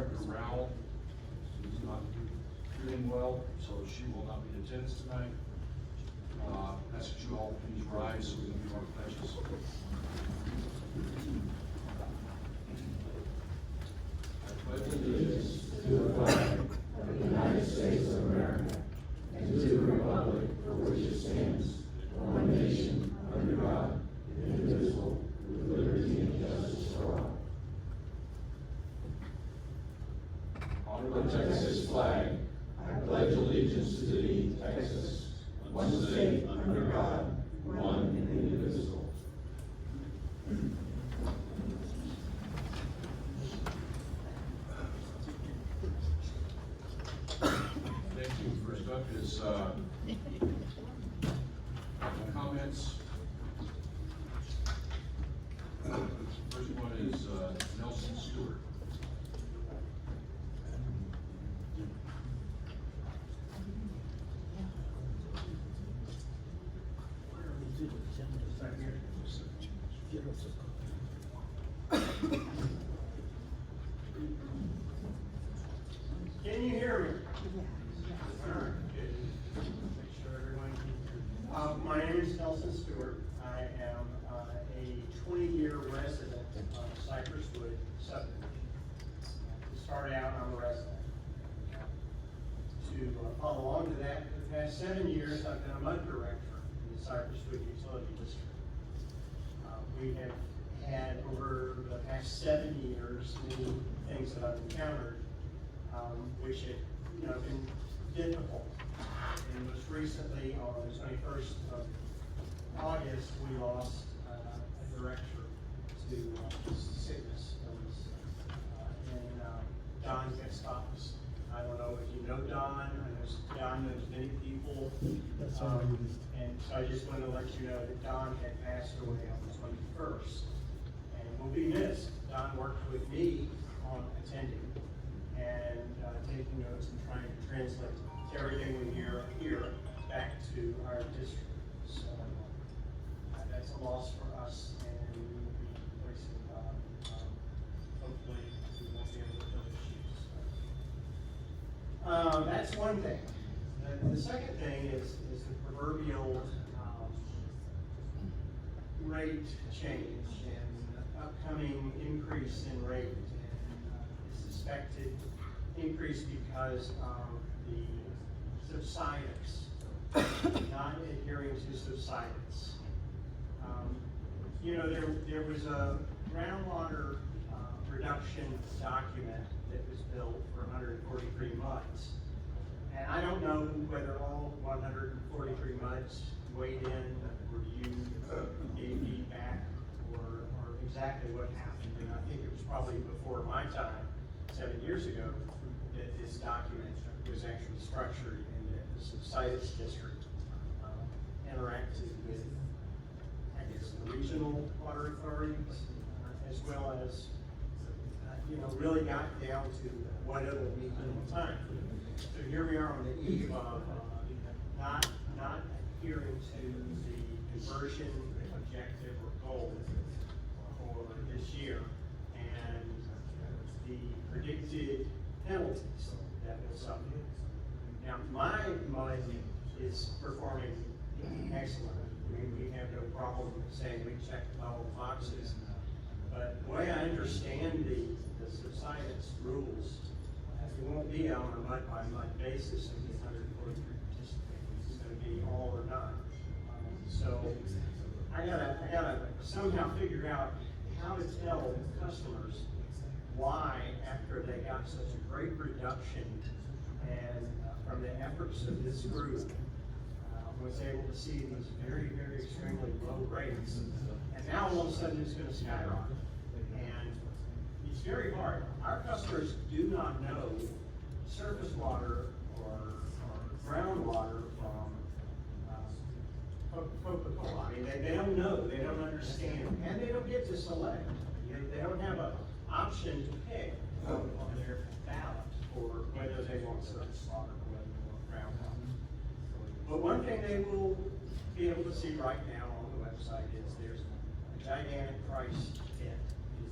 Director Rowell is not feeling well, so she will not be in attendance tonight. Ask that you all please rise so we can do our pledges. I pledge allegiance to the flag of the United States of America and to the republic for which it stands, one nation, under God, indivisible, with liberty and justice for all. Honor the Texas flag. I pledge allegiance to thee, Texas, one state under God, one and indivisible. Thank you. First up is comments. First one is Nelson Stewart. Can you hear me? All right, good. Make sure everyone can hear me. My name is Nelson Stewart. I am a 20-year resident of Cypress Wood subdivision. To start out, I'm a resident. To follow along to that, for the past 7 years, I've been a mud director in the Cypress Wood Utility District. We have had over the past 7 years many things that I've encountered which have been difficult. And most recently, on the 21st of August, we lost a director to sickness illness. And Don Kestopoulos. I don't know if you know Don. I know Don knows many people. And so I just want to let you know that Don had passed away on the 21st. And will be missed. Don worked with me on attending and taking notes and trying to translate everything we hear here back to our district. So that's a loss for us, and we will be replacing hopefully we won't be able to fill the shoes. That's one thing. The second thing is the proverbial rate change and upcoming increase in rate, and suspected increase because of the subsidence, not adhering to subsidence. There was a groundwater reduction document that was built for 143 muds. And I don't know whether all 143 muds weighed in, or you gave feedback, or exactly what happened. And I think it was probably before my time, 7 years ago, that this document was actually structured, and that the subsidence district interacted with, I guess, the regional water authorities, as well as, really got down to what it would mean in time. So here we are on the eve of not adhering to the conversion objective or goal for this year, and the predicted penalties that will suffer. Now, my mud is performing excellent. We have no problem saying we checked all the boxes. But the way I understand the subsidence rules, it won't be on a mud-by-mud basis of these 143 participants. It's going to be all or none. So I gotta somehow figure out how to tell customers why, after they got such a great reduction and from the efforts of this group, was able to see these very, very extremely low rates, and now all of a sudden it's going to skyrocket. And it's very hard. Our customers do not know surface water or groundwater from Coca-Cola. I mean, they don't know, they don't understand, and they don't get to select. They don't have an option to pick on their ballot for whether they want surface water or whether they want groundwater. But one thing they will be able to see right now on the website is there's a gigantic price hit.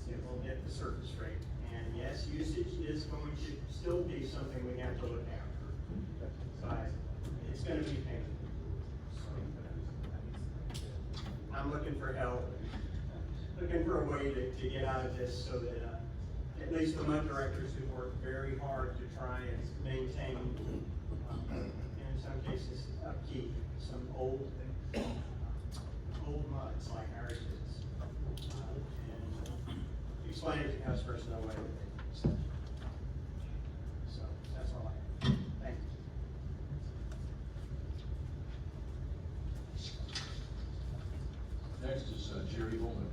It will hit the surface rate. And yes, usage is going to still be something we have to look after. But it's gonna be painful. I'm looking for help, looking for a way to get out of this so that, at least the mud directors who work very hard to try and maintain, and in some cases, upkeep some old muds like ours is. And explain it to customers in a way that they can. So, that's all I have. Thank you. Next is Jerry Holman.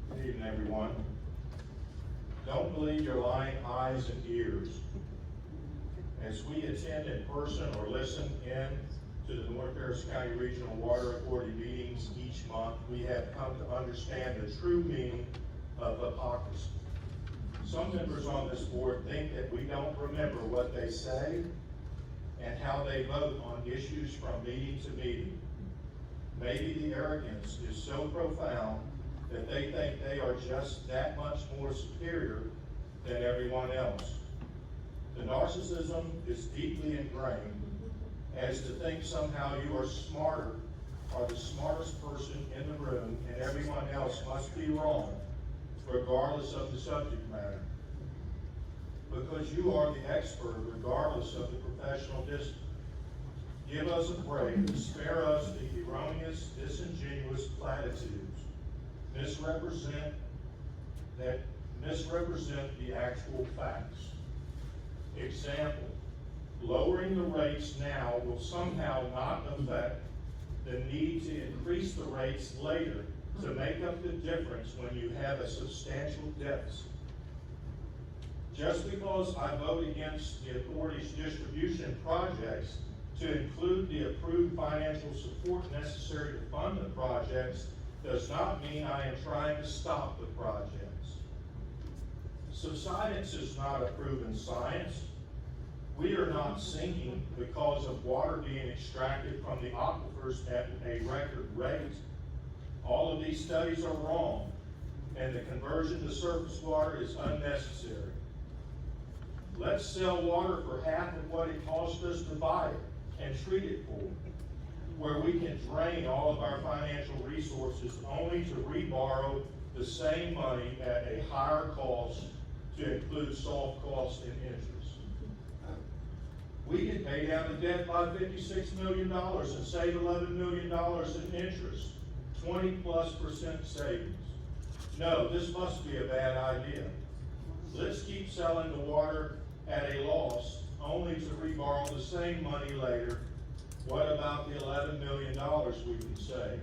Good evening, everyone. Don't believe your lying eyes and ears. As we attend in person or listen in to the North Harris County Regional Water Authority meetings each month, we have come to understand the true meaning of hypocrisy. Some members on this board think that we don't remember what they say and how they vote on issues from meeting to meeting. Maybe the arrogance is so profound that they think they are just that much more superior than everyone else. The narcissism is deeply ingrained, as to think somehow you are smarter or the smartest person in the room and everyone else must be wrong, regardless of the subject matter. Because you are the expert regardless of the professional discipline. Give us a break and spare us the erroneous, disingenuous platitudes misrepresent the actual facts. Example, lowering the rates now will somehow not affect the need to increase the rates later to make up the difference when you have a substantial deficit. Just because I vote against the authority's distribution projects to include the approved financial support necessary to fund the projects does not mean I am trying to stop the projects. Subsidence is not a proven science. We are not sinking because of water being extracted from the aquifers at a record rate. All of these studies are wrong, and the conversion to surface water is unnecessary. Let's sell water for half of what it cost us to buy it and treat it for, where we can drain all of our financial resources only to reborrow the same money at a higher cost to include soft costs and interest. We can pay down the debt by $56 million and save $11 million in interest, 20+% savings. No, this must be a bad idea. Let's keep selling the water at a loss only to reborrow the same money later. What about the $11 million we can save?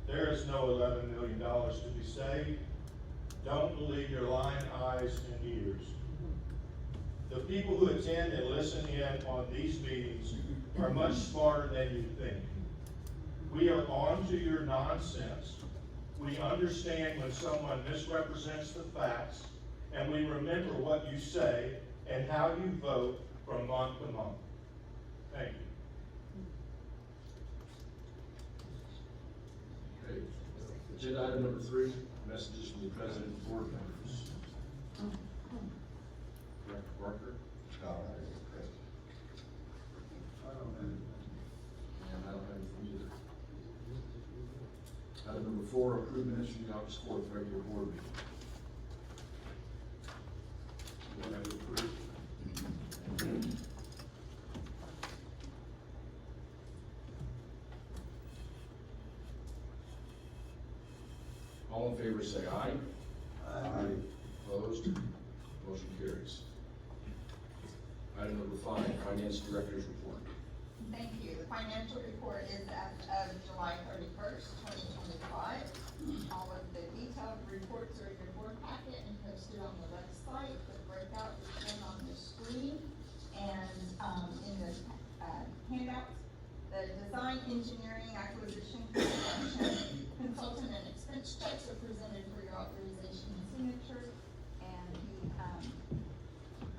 There is no $11 million to be saved. Don't believe your lying eyes and ears. The people who attend and listen in on these meetings are much smarter than you think. We are on to your nonsense. We understand when someone misrepresents the facts, and we remember what you say and how you vote from month to month. Thank you. Okay. Agenda item number 3, messages from the president and board members. Director Barker? And I don't have anything either. Item number 4, approve minutes from the August 4th regular board meeting. Anyone have to approve? All in favor say aye. Aye. Opposed? Motion carries. Item number 5, finance director's report. Thank you. The financial report is as of July 31st, 2025. All of the detailed reports are in your board packet and posted on the website. The breakout is shown on the screen and in the handouts. The design, engineering, acquisition, construction, consultant, and expense checks are presented for your authorization and signature. And I'd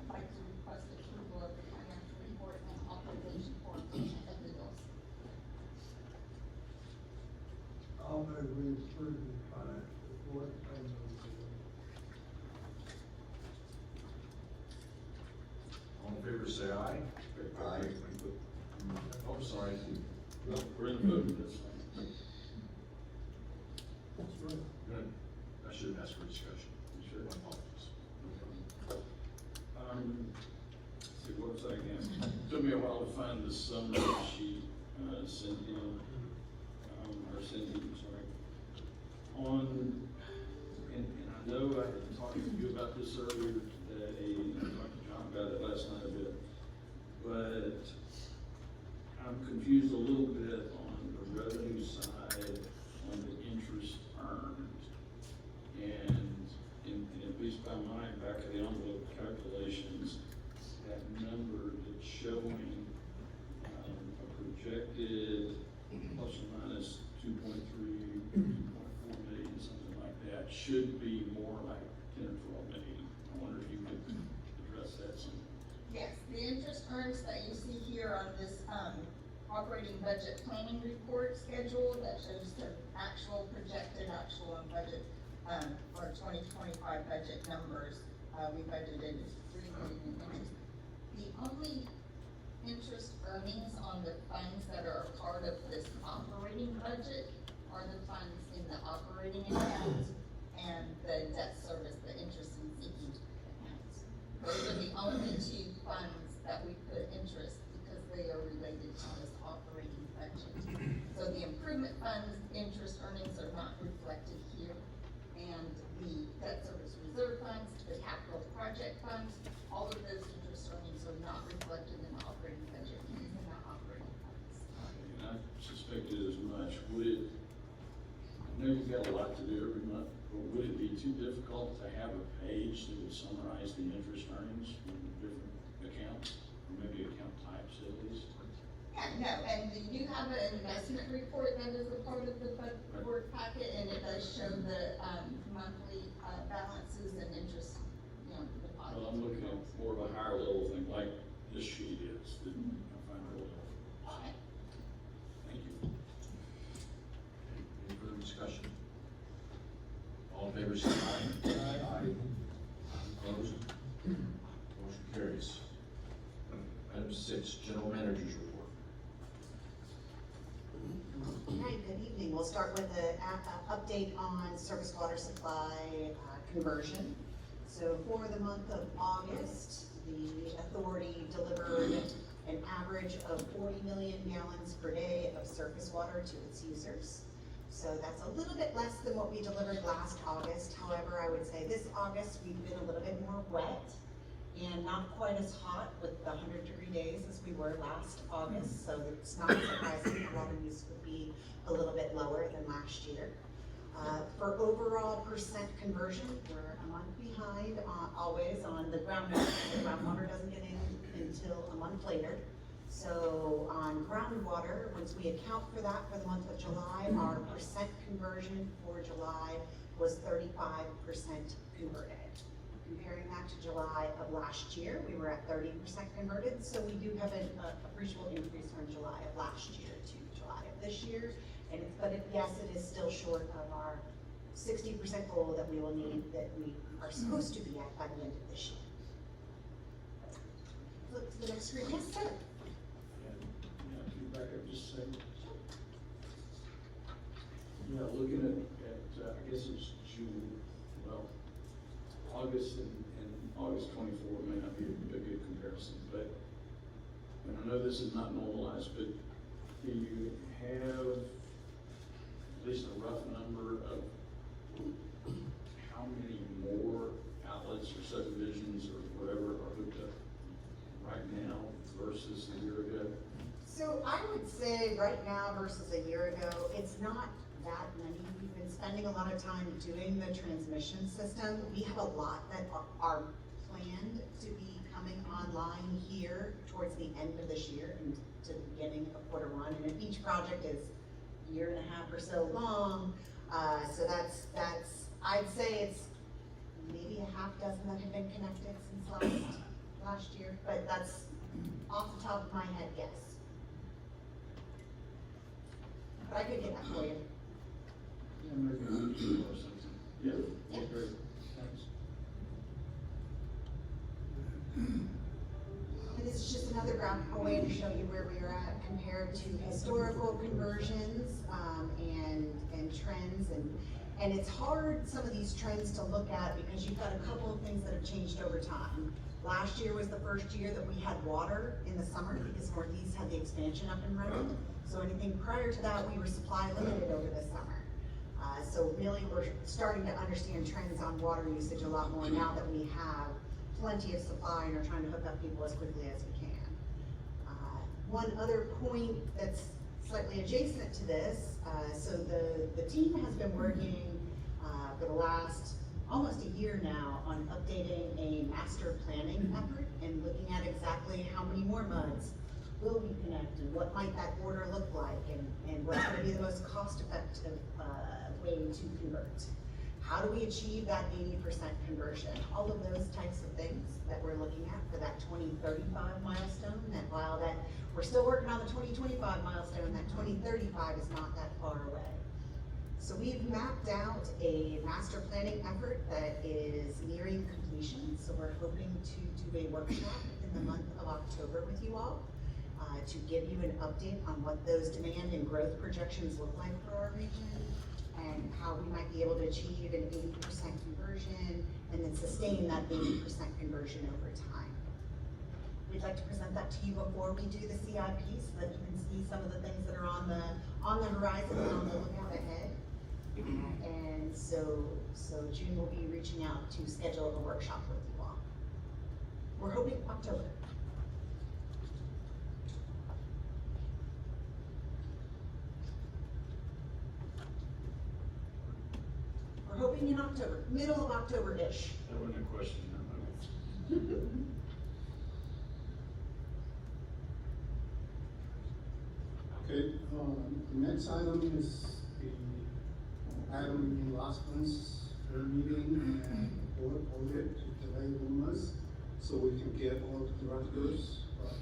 like to aye. Aye. Oh, sorry. No, we're in the vote, that's fine. Good. I should have asked for discussion. Sure. My apologies. Let's see, what was I again? Took me a while to find the summary sheet, Cindy, or Cindy, I'm sorry. And I know I had talked to you about this earlier today, and I talked to John about it last night a bit, but I'm confused a little bit on the revenue side, on the interest earned. And at least by my back of the envelope calculations, that number that's showing, a projected plus or minus 2.3, 2.4 million, something like that, should be more like 10 or 12 million. I wonder if you could address that some. Yes, the interest earned that you see here on this, operating budget planning report schedule that shows the actual projected, actual and budget, for 2025 budget numbers. We budgeted $3 million in interest. The only interest earnings on the funds that are a part of this operating budget are the funds in the operating accounts and the debt service, the interest and sinking accounts. Those are the only two funds that we put interest because they are related to this operating budget. So the improvement funds, interest earnings are not reflected here. And the debt service reserve funds, the capital project funds, all of those interest earnings are not reflected in the operating budget, these are not operating funds. And I suspected as much. Would it, I know you've got a lot to do every month, but would it be too difficult to have a page that would summarize the interest earnings from different accounts, or maybe account types at least? Yeah, no, and you do have an investment report that is a part of the board packet, and it does show the, monthly, balances and interest, deposits. Well, I'm looking at more of a higher level thing, like this sheet is, that I find real helpful. Okay. Thank you. Any further discussion? All in favor, say aye. Aye. Opposed? Motion carries. Item 6, General Manager's Report. Hi, good evening. We'll start with an update on surface water supply conversion. So for the month of August, the authority delivered an average of 40 million gallons per day of surface water to its users. So that's a little bit less than what we delivered last August. However, I would say this August, we've been a little bit more wet and not quite as hot with the 100-degree days as we were last August. So it's not surprising the water use would be a little bit lower than last year. For overall percent conversion, we're a month behind always on the groundwater. The groundwater doesn't get in until a month later. So on groundwater, once we account for that for the month of July, our percent conversion for July was 35% converted. Comparing that to July of last year, we were at 30% converted, so we do have an appreciable increase from July of last year to July of this year. Yes, it is still short of our 60% goal that we will need, that we are supposed to be at by the end of this year. Look to the next screen. Yes, sir. Yeah, can you back up just a second? Yeah, looking at I guess it's June, well, August and August 24 may not be a good comparison, but, and I know this is not normalized, but do you have at least a rough number of how many more outlets or subdivisions or whatever are hooked up right now versus a year ago? So I would say right now versus a year ago, it's not that many. We've been spending a lot of time doing the transmission system. We have a lot that are planned to be coming online here towards the end of this year and to the beginning of Q1. And if each project is a year and a half or so long, so that's I'd say it's maybe a half dozen that have been connected since last year, but that's off the top of my head, yes. But I could get that for you. Yeah, maybe a week or something. Yeah. Yeah. Great. Thanks. And this is just another graphical way to show you where we are at compared to historical conversions, and trends, and it's hard, some of these trends to look at because you've got a couple of things that have changed over time. Last year was the first year that we had water in the summer because Northeast had the expansion up and running. So anything prior to that, we were supply limited over the summer. So really, we're starting to understand trends on water usage a lot more now that we have plenty of supply and are trying to hook up people as quickly as we can. One other point that's slightly adjacent to this, so the team has been working for the last almost a year now on updating a master planning effort and looking at exactly how many more muds will we connect and what might that order look like and what's going to be the most cost-effective way to convert. How do we achieve that 80% conversion? All of those types of things that we're looking at for that 2035 milestone, that while that we're still working on the 2025 milestone, that 2035 is not that far away. So we've mapped out a master planning effort that is nearing completion. So we're hoping to do a workshop in the month of October with you all to give you an update on what those demand and growth projections look like for our region and how we might be able to achieve an 80% conversion and then sustain that 80% conversion over time. We'd like to present that to you before we do the CIP so that you can see some of the things that are on the horizon and on the lookout ahead. And so June will be reaching out to schedule a workshop with you all. We're hoping October. We're hoping in October, middle of October-ish. That wasn't a question. Okay, the next item is the item in last month's meeting and the board ordered to delay rumors so we can get all the directors, but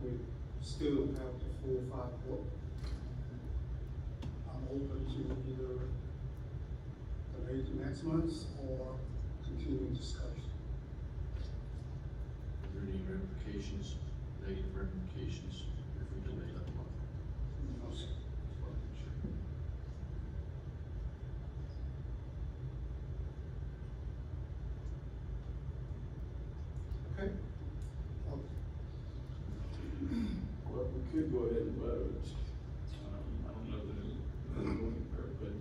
we still don't have the full 5 vote. I'm open to either delay to next month or continue discussion. Are there any ramifications, negative ramifications, if we delay that month? No, sir. Okay. Well, we could go ahead and vote. I don't know that it's going there, but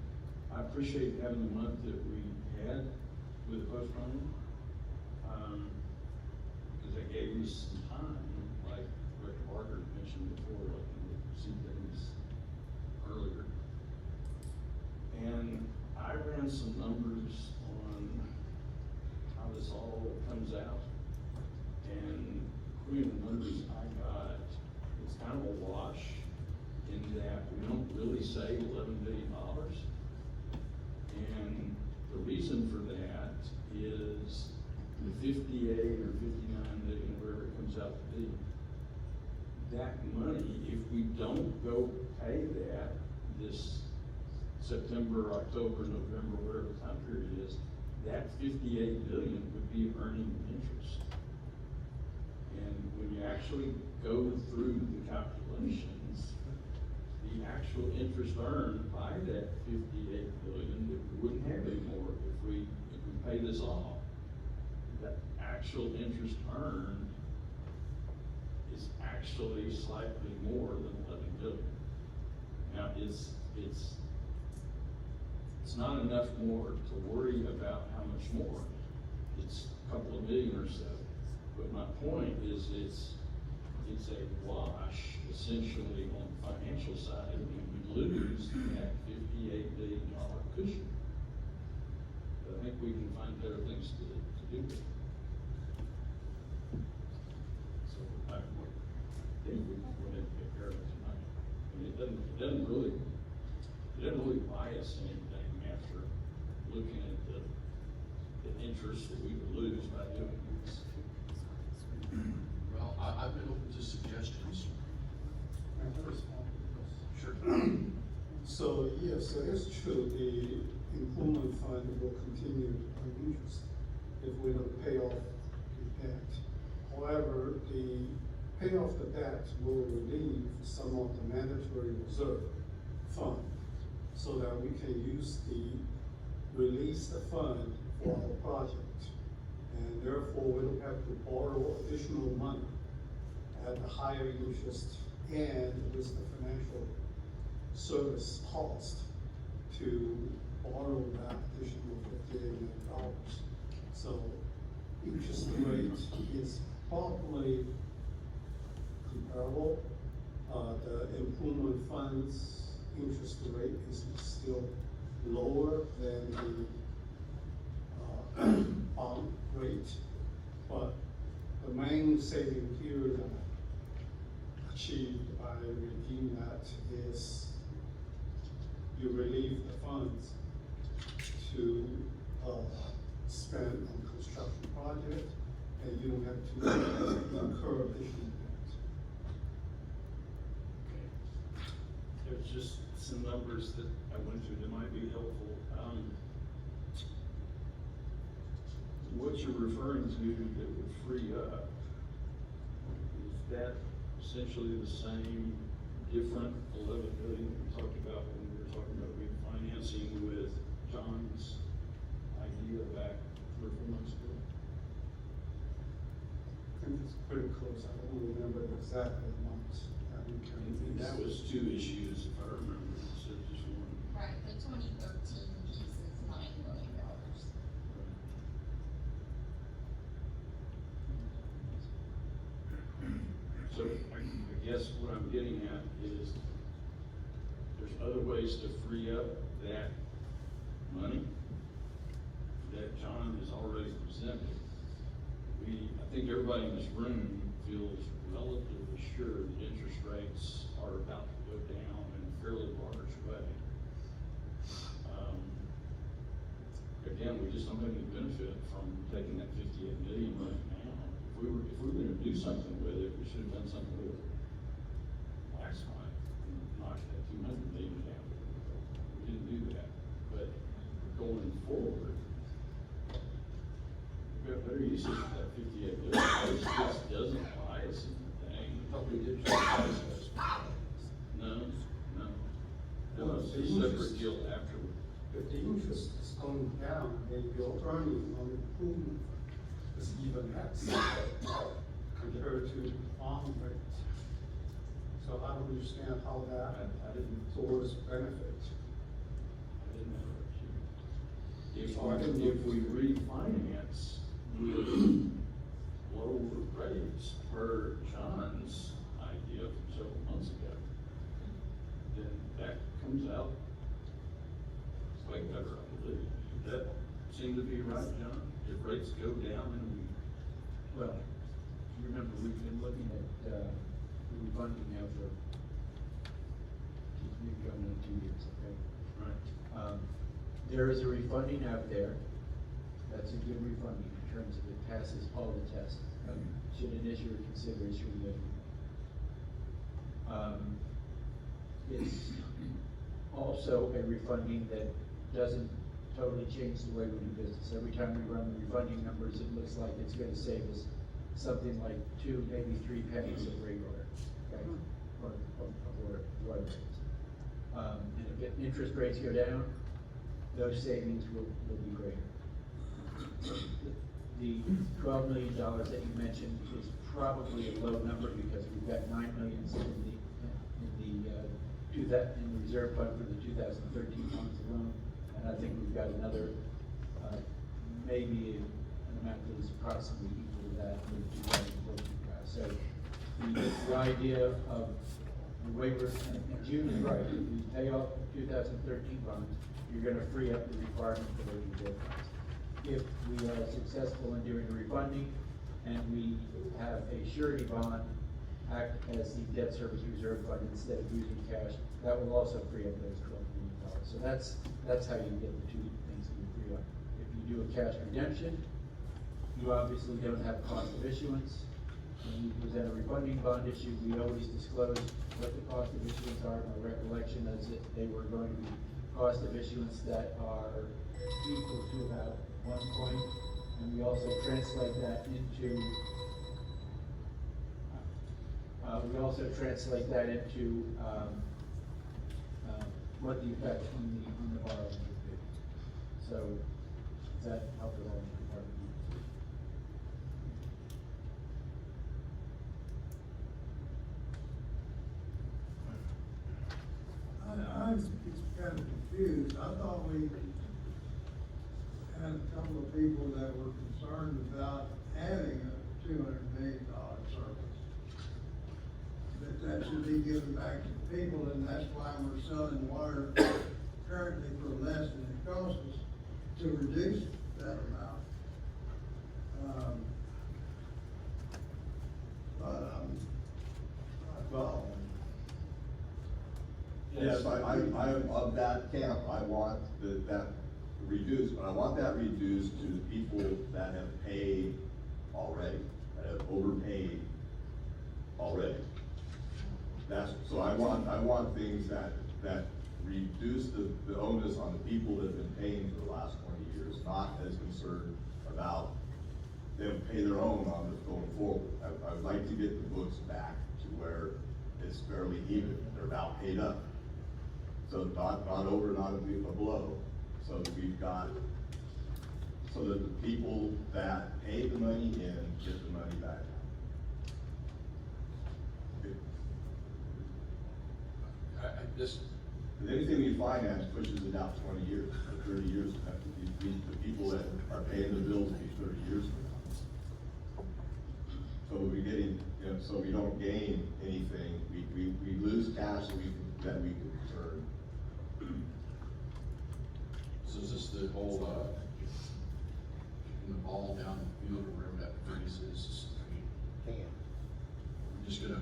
I appreciate having the month that we had with the postponement. Because that gave me some time, like Director Barker mentioned before, like to see things earlier. And I ran some numbers on how this all comes out. And according to the numbers I got, it's kind of a wash in that we don't really save $11 billion. And the reason for that is the 58 or 59 million, wherever it comes out to be. That money, if we don't go pay that this September, October, November, whatever time period is, that 58 billion would be earning interest. And when you actually go through the calculations, the actual interest earned by that 58 billion that we wouldn't have anymore if we pay this off, the actual interest earned is actually slightly more than 11 billion. Now it's not enough more to worry about how much more. It's a couple of million or so. But my point is it's a wash essentially on the financial side, and we lose that $58 billion cushion. But I think we can find better things to do with it. So I think we can go ahead and take care of it tonight. I mean, it doesn't really buy us anything after looking at the interest that we would lose by doing this. Well, I've been open to suggestions. May I respond to this? Sure. So yes, it is true, the improvement fund will continue to earn interest if we don't pay off the debt. However, the pay off the debt will relieve some of the mandatory reserve fund so that we can release the fund for our project. And therefore, we don't have to borrow additional money at a higher interest and with the financial service cost to borrow that additional $58 million. So interest rate is probably comparable. The improvement funds interest rate is still lower than the bond rate, but the main saving here that achieved by redeeming that is you relieve the funds to spend on construction project, and you don't have to incur additional debt. There's just some numbers that I went through that might be helpful. What you're referring to that would free up, is that essentially the same, different 11 million we talked about when we were talking about refinancing with John's idea back 3 or 4 months ago? I think it's pretty close. I don't remember the exact amount that we can And use. that was 2 issues, if I remember, instead of just one. Right, the 2013 piece is $9 million. So I guess what I'm getting at is there's other ways to free up that money that John has already presented. I think everybody in this room feels relatively sure that interest rates are about to go down in a fairly large way. Again, we just don't have any benefit from taking that 58 million right now. If we were gonna do something with it, we should have done something with it last time, and knocked that 200 million down. We didn't do that, but going forward, we've got better uses for that 58 million. It just doesn't buy us anything. I thought we did try to price those. No. Well, It's the a separate interest- deal afterward. If the interest is going down, then your earning on improvement is even less compared to bond rate. So I don't understand how that I didn't towards benefit. If we refinance with lower rates per John's idea from several months ago, then that comes out way better, I believe. That seemed to be right, John? If rates go down and Well, remember, we've been looking at, the refunding now for, keep going on 2 years, okay? right. There is a refunding out there, that's a good refunding in terms of it passes all the tests. Should an issuer consider issuing it? It's also a refunding that doesn't totally change the way we do business. Every time we run the refunding numbers, it looks like it's gonna save us something like 2, maybe 3 pennies of rate order, okay? Or water rates. And if interest rates go down, those savings will be greater. The $12 million that you mentioned is probably a low number because we've got $9 million in the reserve fund for the 2013 bonds alone. And I think we've got another, maybe an amount that is approximately equal to that for the 2014 class. So the idea of the waiver, and June is right, if you pay off the 2013 bonds, you're gonna free up the requirement for those reserve funds. If we are successful in doing the refunding and we have a surety bond act as the debt service reserve fund instead of using cash, that will also free up those $12 million. So that's how you get the 2 things that you free up. If you do a cash redemption, you obviously don't have cost of issuance. When you present a refunding bond issue, we always disclose what the cost of issuance are. My recollection is that they were going to be cost of issuance that are equal to about 1 point, and we also translate that into we also translate that into, what the effect on the borrowing would be. So, does that help at all? I'm kind of confused. I thought we had a couple of people that were concerned about having a $200 million surplus. That should be given back to the people, and that's why we're selling water currently for less than it costs us to reduce that amount. Well, Yes, I'm of that camp. I want that reduced, but I want that reduced to the people that have paid already, that have overpaid already. So I want things that reduce the onus on the people that have been paying for the last 20 years, not as concerned about them pay their own on this going forward. I would like to get the books back to where it's fairly even, they're about paid up. So not over, not a below, so that we've got, so that the people that pay the money in get the money back. And anything we finance pushes it out 20 years, or 30 years, the people that are paying the bills will be 30 years from now. So we're getting, so we don't gain anything, we lose cash that we can return. So is this the whole, kicking the ball down the field or wherever that phrase is? I mean, we're just gonna,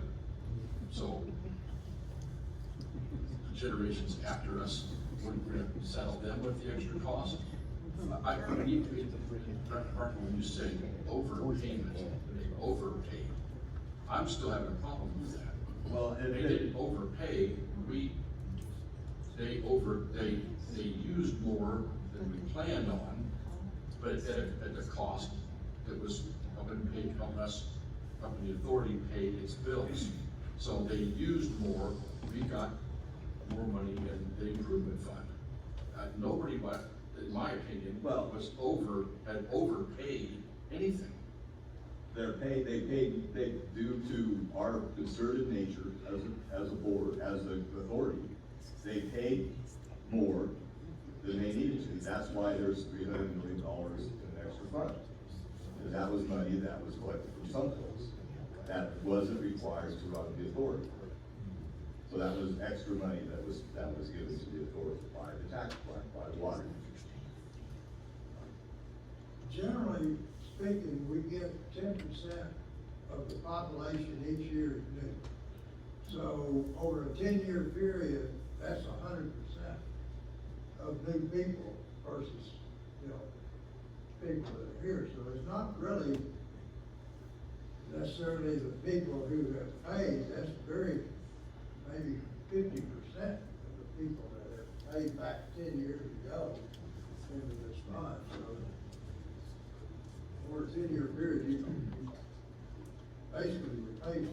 so generations after us, we're gonna settle them with the extra cost? I need to get the freaking, Martin, when you say overpayment, they overpaid, I'm still having a problem with that. Well, They didn't overpay, they used more than we planned on, but at the cost that was helping the authority pay its bills. So they used more, we got more money in the improvement fund. Nobody, in my opinion, had overpaid anything. they due to our concerted nature as a board, as an authority, they paid more than they needed to. That's why there's $300 million in extra fund. And that was money that was collected from someplace. That wasn't required to run the authority. So that was extra money that was given to the authority by the tax, by the water. generally speaking, we get 10% of the population each year is new. So over a 10-year period, that's 100% of new people versus, people that are here. So it's not really necessarily the people who have paid, that's maybe 50% of the people that have paid back 10 years ago into this fund. So over a 10-year period, you basically replace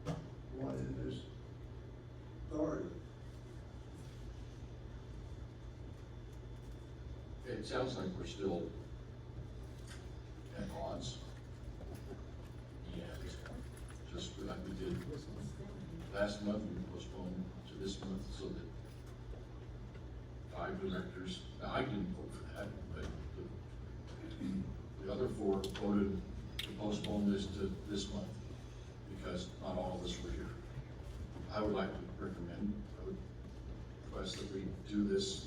everyone in this authority. It sounds like we're still at odds. And just like we did last month, we postponed to this month so that 5 directors, now I didn't vote for that, but the other 4 voted to postpone this to this month because not all of us were here. I would like to recommend, I would request that we do this,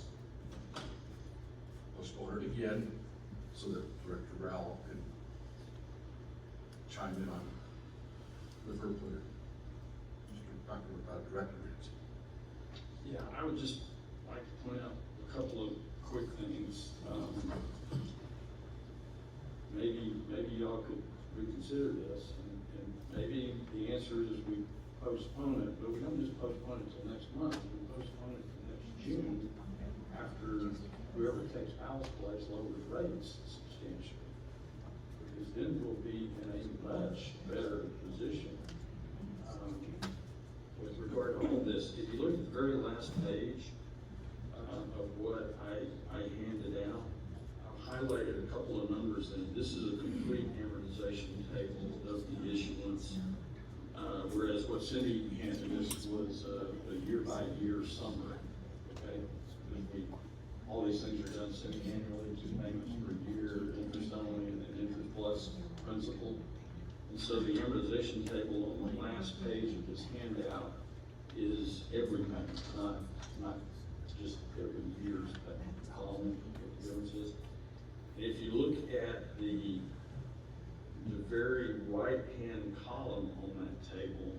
postpone it again, so that Director Rowell can chime in on with her player. Director Ritz. Yeah, I would just like to point out a couple of quick things. Maybe y'all could reconsider this, and maybe the answer is we postpone it, but we don't just postpone it till next month, we postpone it till next June, after whoever takes Al's place lowers rates substantially. Because then we'll be in a much better position with regard to all this, if you look at the very last page of what I handed out, I've highlighted a couple of numbers, and this is a complete amortization table of the issuance. Whereas what Cindy handed us was a year-by-year summary, okay? All these things are done semi-annually, 2 payments per year, interest only, and then interest plus principal. And so the amortization table on the last page of this handout is every payment, not just every year's payment column, what the difference is. If you look at the very right-hand column on that table,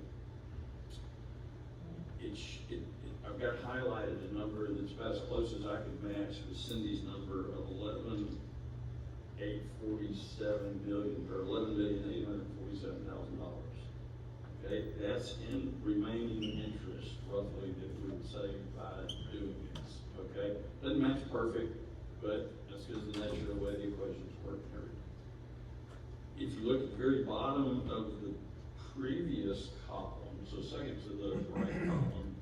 I've got highlighted a number that's about as close as I could match with Cindy's number of $11,847 million, or $11,847,000. Okay, that's in remaining interest, roughly, that we would save by doing this. Okay, doesn't match perfect, but that's because of the nature of the way the equations work and everything. If you look at the very bottom of the previous column, so second to the right column,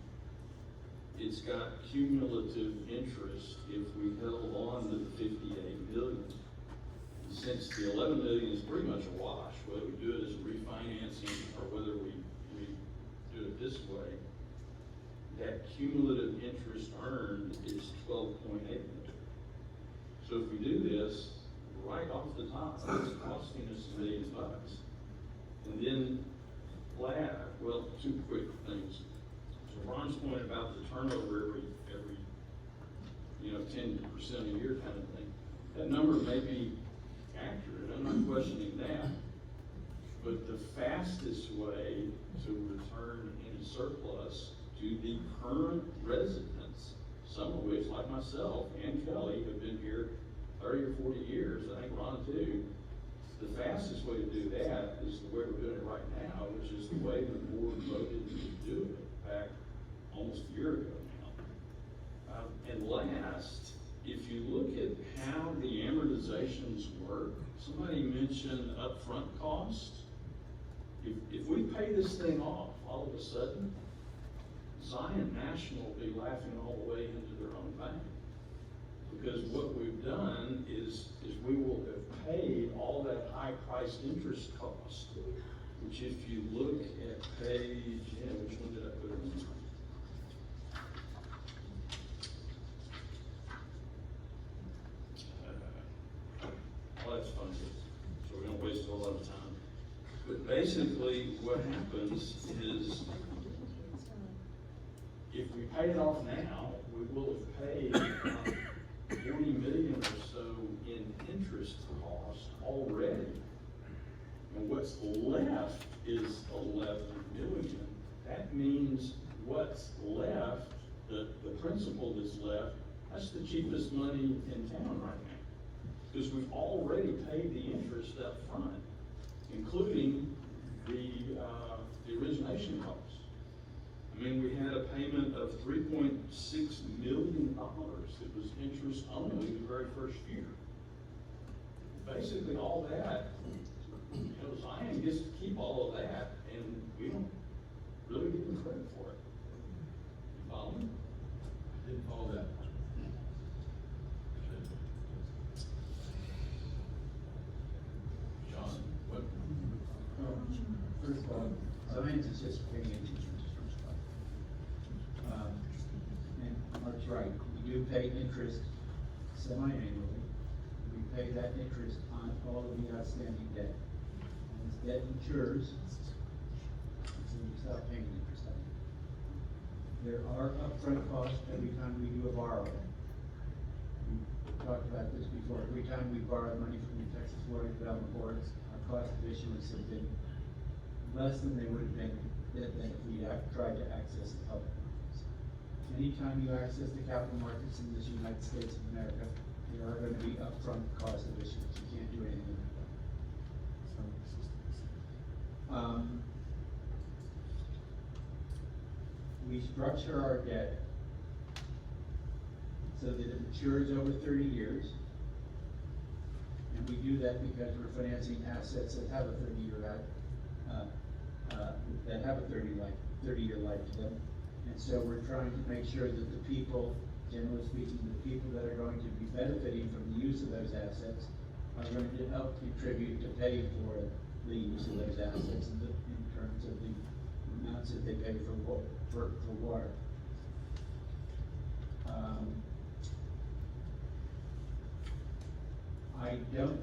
it's got cumulative interest if we held on to the 58 million. Since the 11 million is pretty much a wash, whether we do it as a refinancing or whether we do it this way, that cumulative interest earned is 12.8 million. So if we do this, right off the top, it's costing us $1 million. And then well, 2 quick things. So Ron's point about the turnover every 10% a year kind of thing, that number may be accurate, I'm not questioning that. But the fastest way to return any surplus to the current residents, some of which, like myself and Kelly, have been here 30 or 40 years, I think Ron too, the fastest way to do that is the way we're doing it right now, which is the way the board voted to do it back almost a year ago now. And last, if you look at how the amortizations work, somebody mentioned upfront cost. If we pay this thing off all of a sudden, Zion National will be laughing all the way into their own bank. Because what we've done is we will have paid all that high-priced interest cost, which if you look at page, which one did I put it in? Well, that's fun, so we don't waste a whole lot of time. But basically, what happens is, if we pay it off now, we will have paid 40 million or so in interest cost already. And what's left is 11 million. That means what's left, the principal that's left, that's the cheapest money in town right now. Because we've already paid the interest up front, including the origination costs. I mean, we had a payment of $3.6 million. It was interest only the very first year. Basically, all that, Zion gets to keep all of that, and we don't really give them credit for it. You follow me? Didn't follow that. John, what? First of all, Zion's is just paying interest. And Mark's right, we do pay interest semi-annually. We pay that interest on all of the outstanding debt. And as debt matures, so we stop paying interest on it. There are upfront costs every time we do a borrowing. We talked about this before. Every time we borrow money from the Texas Water Development Board, our cost of issuance has been less than they would have been if we tried to access the public markets. Anytime you access the capital markets in this United States of America, there are going to be upfront costs of issuance. You can't do anything like that. We structure our debt so that it matures over 30 years. And we do that because we're financing assets that have a 30-year life. 30-year life to them. And so we're trying to make sure that the people, generally speaking, the people that are going to be benefiting from the use of those assets are going to help contribute to pay for the use of those assets in terms of the amounts that they pay for water. I don't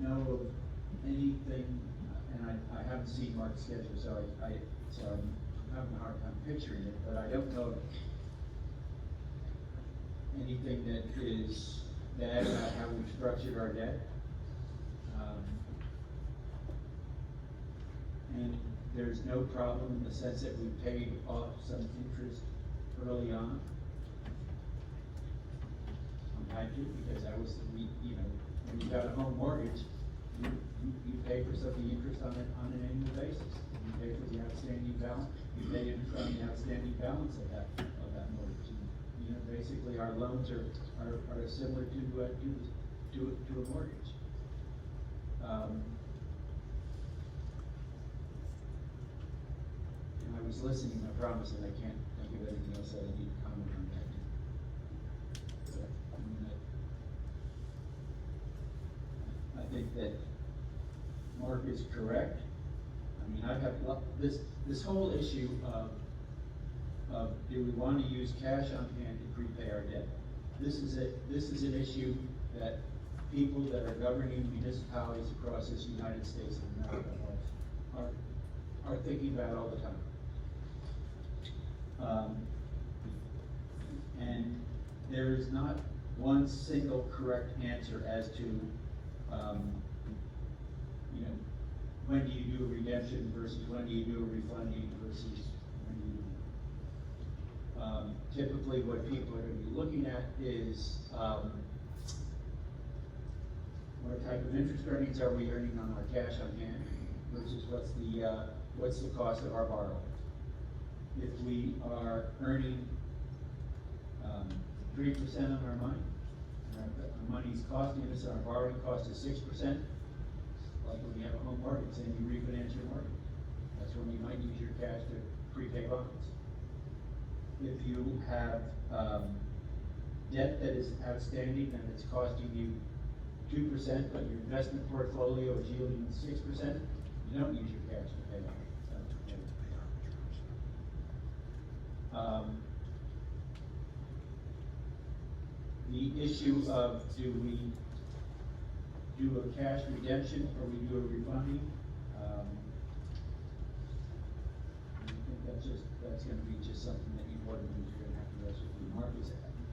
know of anything, and I haven't seen Mark's schedule, so I'm having a hard time picturing it, but I don't know of anything that is bad about how we've structured our debt. And there's no problem in the sense that we paid off some interest early on. I'm happy because that was, when you got a home mortgage, you pay for some of the interest on an annual basis. You pay for the outstanding balance, you pay interest on the outstanding balance of that mortgage. And, basically our loans are similar to a mortgage. And I was listening, I promise, and I can't think of anything else that I need to comment on that. But, I think that Mark is correct. I mean, I've had this whole issue of do we want to use cash on hand to prepay our debt? This is an issue that people that are governing municipalities across this United States of America are thinking about all the time. And there is not one single correct answer as to, when do you do a redemption versus when do you do a refunding versus when do you. Typically what people are going to be looking at is, what type of interest earnings are we earning on our cash on hand versus what's the cost of our borrowing. If we are earning 3% on our money, and our money's costing us, our borrowing cost is 6%, like when you have a home mortgage, then you refinance your mortgage. That's when you might use your cash to prepay bonds. If you have debt that is outstanding and it's costing you 2%, but your investment portfolio is yielding 6%, you don't use your cash to pay off. The issue of do we do a cash redemption or we do a refunding? I think that's going to be just something that you board members are going to have to wrestle with.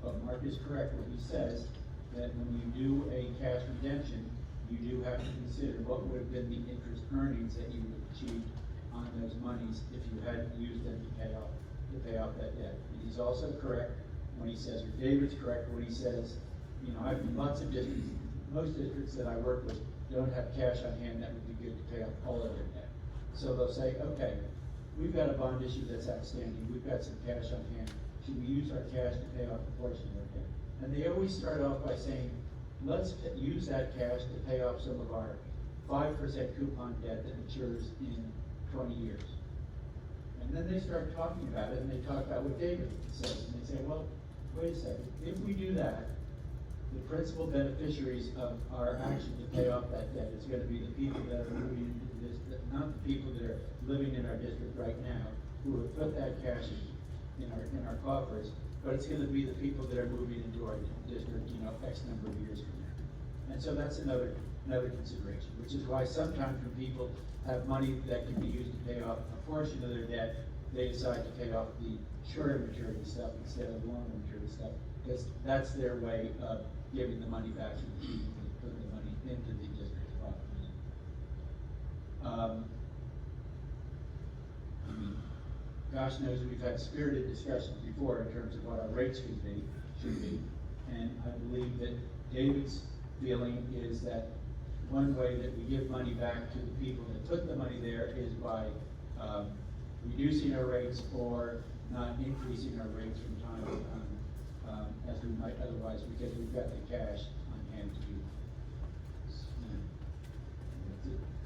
But Mark is correct when he says that when you do a cash redemption, you do have to consider what would have been the interest earnings that you would have achieved on those monies if you hadn't used them to pay off that debt. And he's also correct when he says, or David's correct when he says, I've lots of districts, most districts that I work with don't have cash on hand that would be good to pay off all of their debt. So they'll say, okay, we've got a bond issue that's outstanding, we've got some cash on hand, should we use our cash to pay off a portion of our debt? And they always start off by saying, let's use that cash to pay off some of our 5% coupon debt that matures in 20 years. And then they start talking about it, and they talk about what David says, and they say, well, wait a second, if we do that, the principal beneficiaries of our action to pay off that debt is going to be the people that are moving into the district, not the people that are living in our district right now, who have put that cash in our coffers, but it's going to be the people that are moving into our district, X number of years from now. And so that's another consideration, which is why sometimes when people have money that can be used to pay off a portion of their debt, they decide to pay off the shorter maturity stuff instead of longer maturity stuff, because that's their way of giving the money back to the people that put the money into the district's pocket. Gosh knows we've had spirited discussions before in terms of what our rates should be, and I believe that David's feeling is that one way that we give money back to the people that put the money there is by reducing our rates or not increasing our rates from time to time, as we might otherwise, because we've got the cash on hand to do this.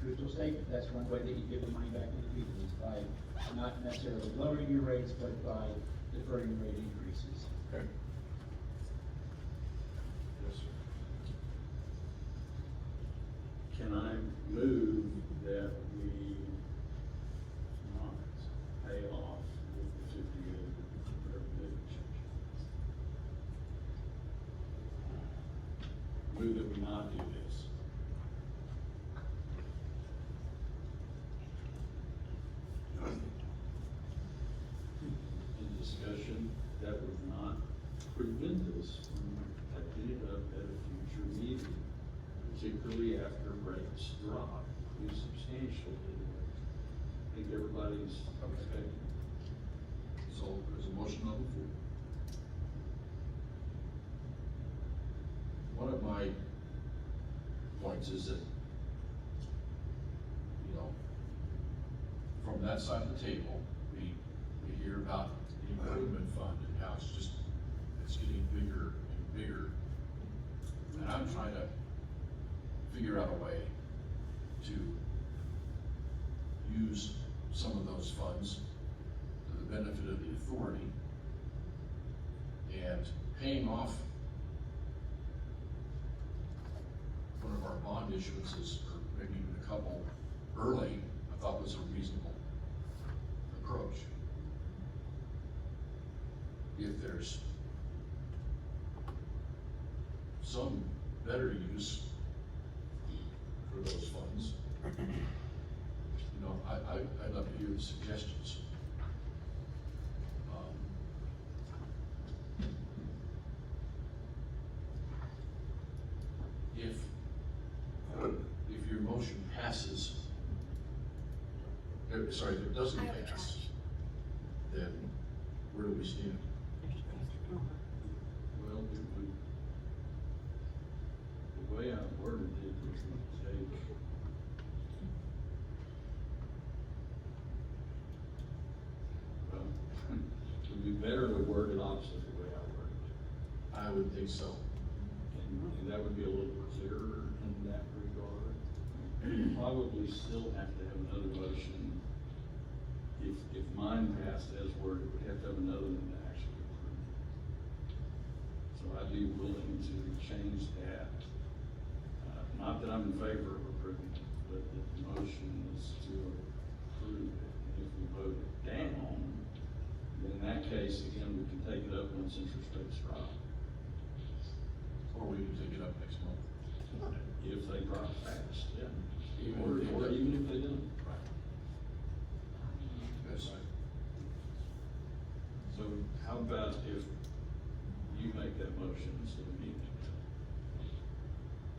truthful statement. That's one way that you give the money back to the people, is by not necessarily lowering your rates, but by deferring rate increases. Okay. Yes, sir. Can I move that we not pay off the 58 revenue change? Move that we not do this. In discussion, that would not prevent us from taking it up at a future meeting, particularly after rates drop pretty substantially. I think everybody's expecting. So there's a motion on the floor. One of my points is that, you know, from that side of the table, we hear about the improvement fund and how it's getting bigger and bigger. And I'm trying to figure out a way to use some of those funds to the benefit of the authority, and paying off one of our bond issuances, or maybe even a couple early, I thought was a reasonable approach. If there's some better use for those funds, you know, I'd love to hear the suggestions. If your motion passes, sorry, if it doesn't pass, then where do we stand? Well, the way I worded it was to take, well, it would be better to word it opposite the way I worded it. I would think so. And that would be a little clearer in that regard. You probably still have to have another motion. If mine passed as worded, we'd have to have another one to actually approve. So I'd be willing to change that. Not that I'm in favor of approving it, but the motion is to approve it. And if we vote it down, then in that case, again, we can take it up once interest rates drop. Or we can take it up next month. If they drop fast, yeah. Even if they Or don't. even if they don't. Right. Yes, sir. So how about if you make that motion instead of me?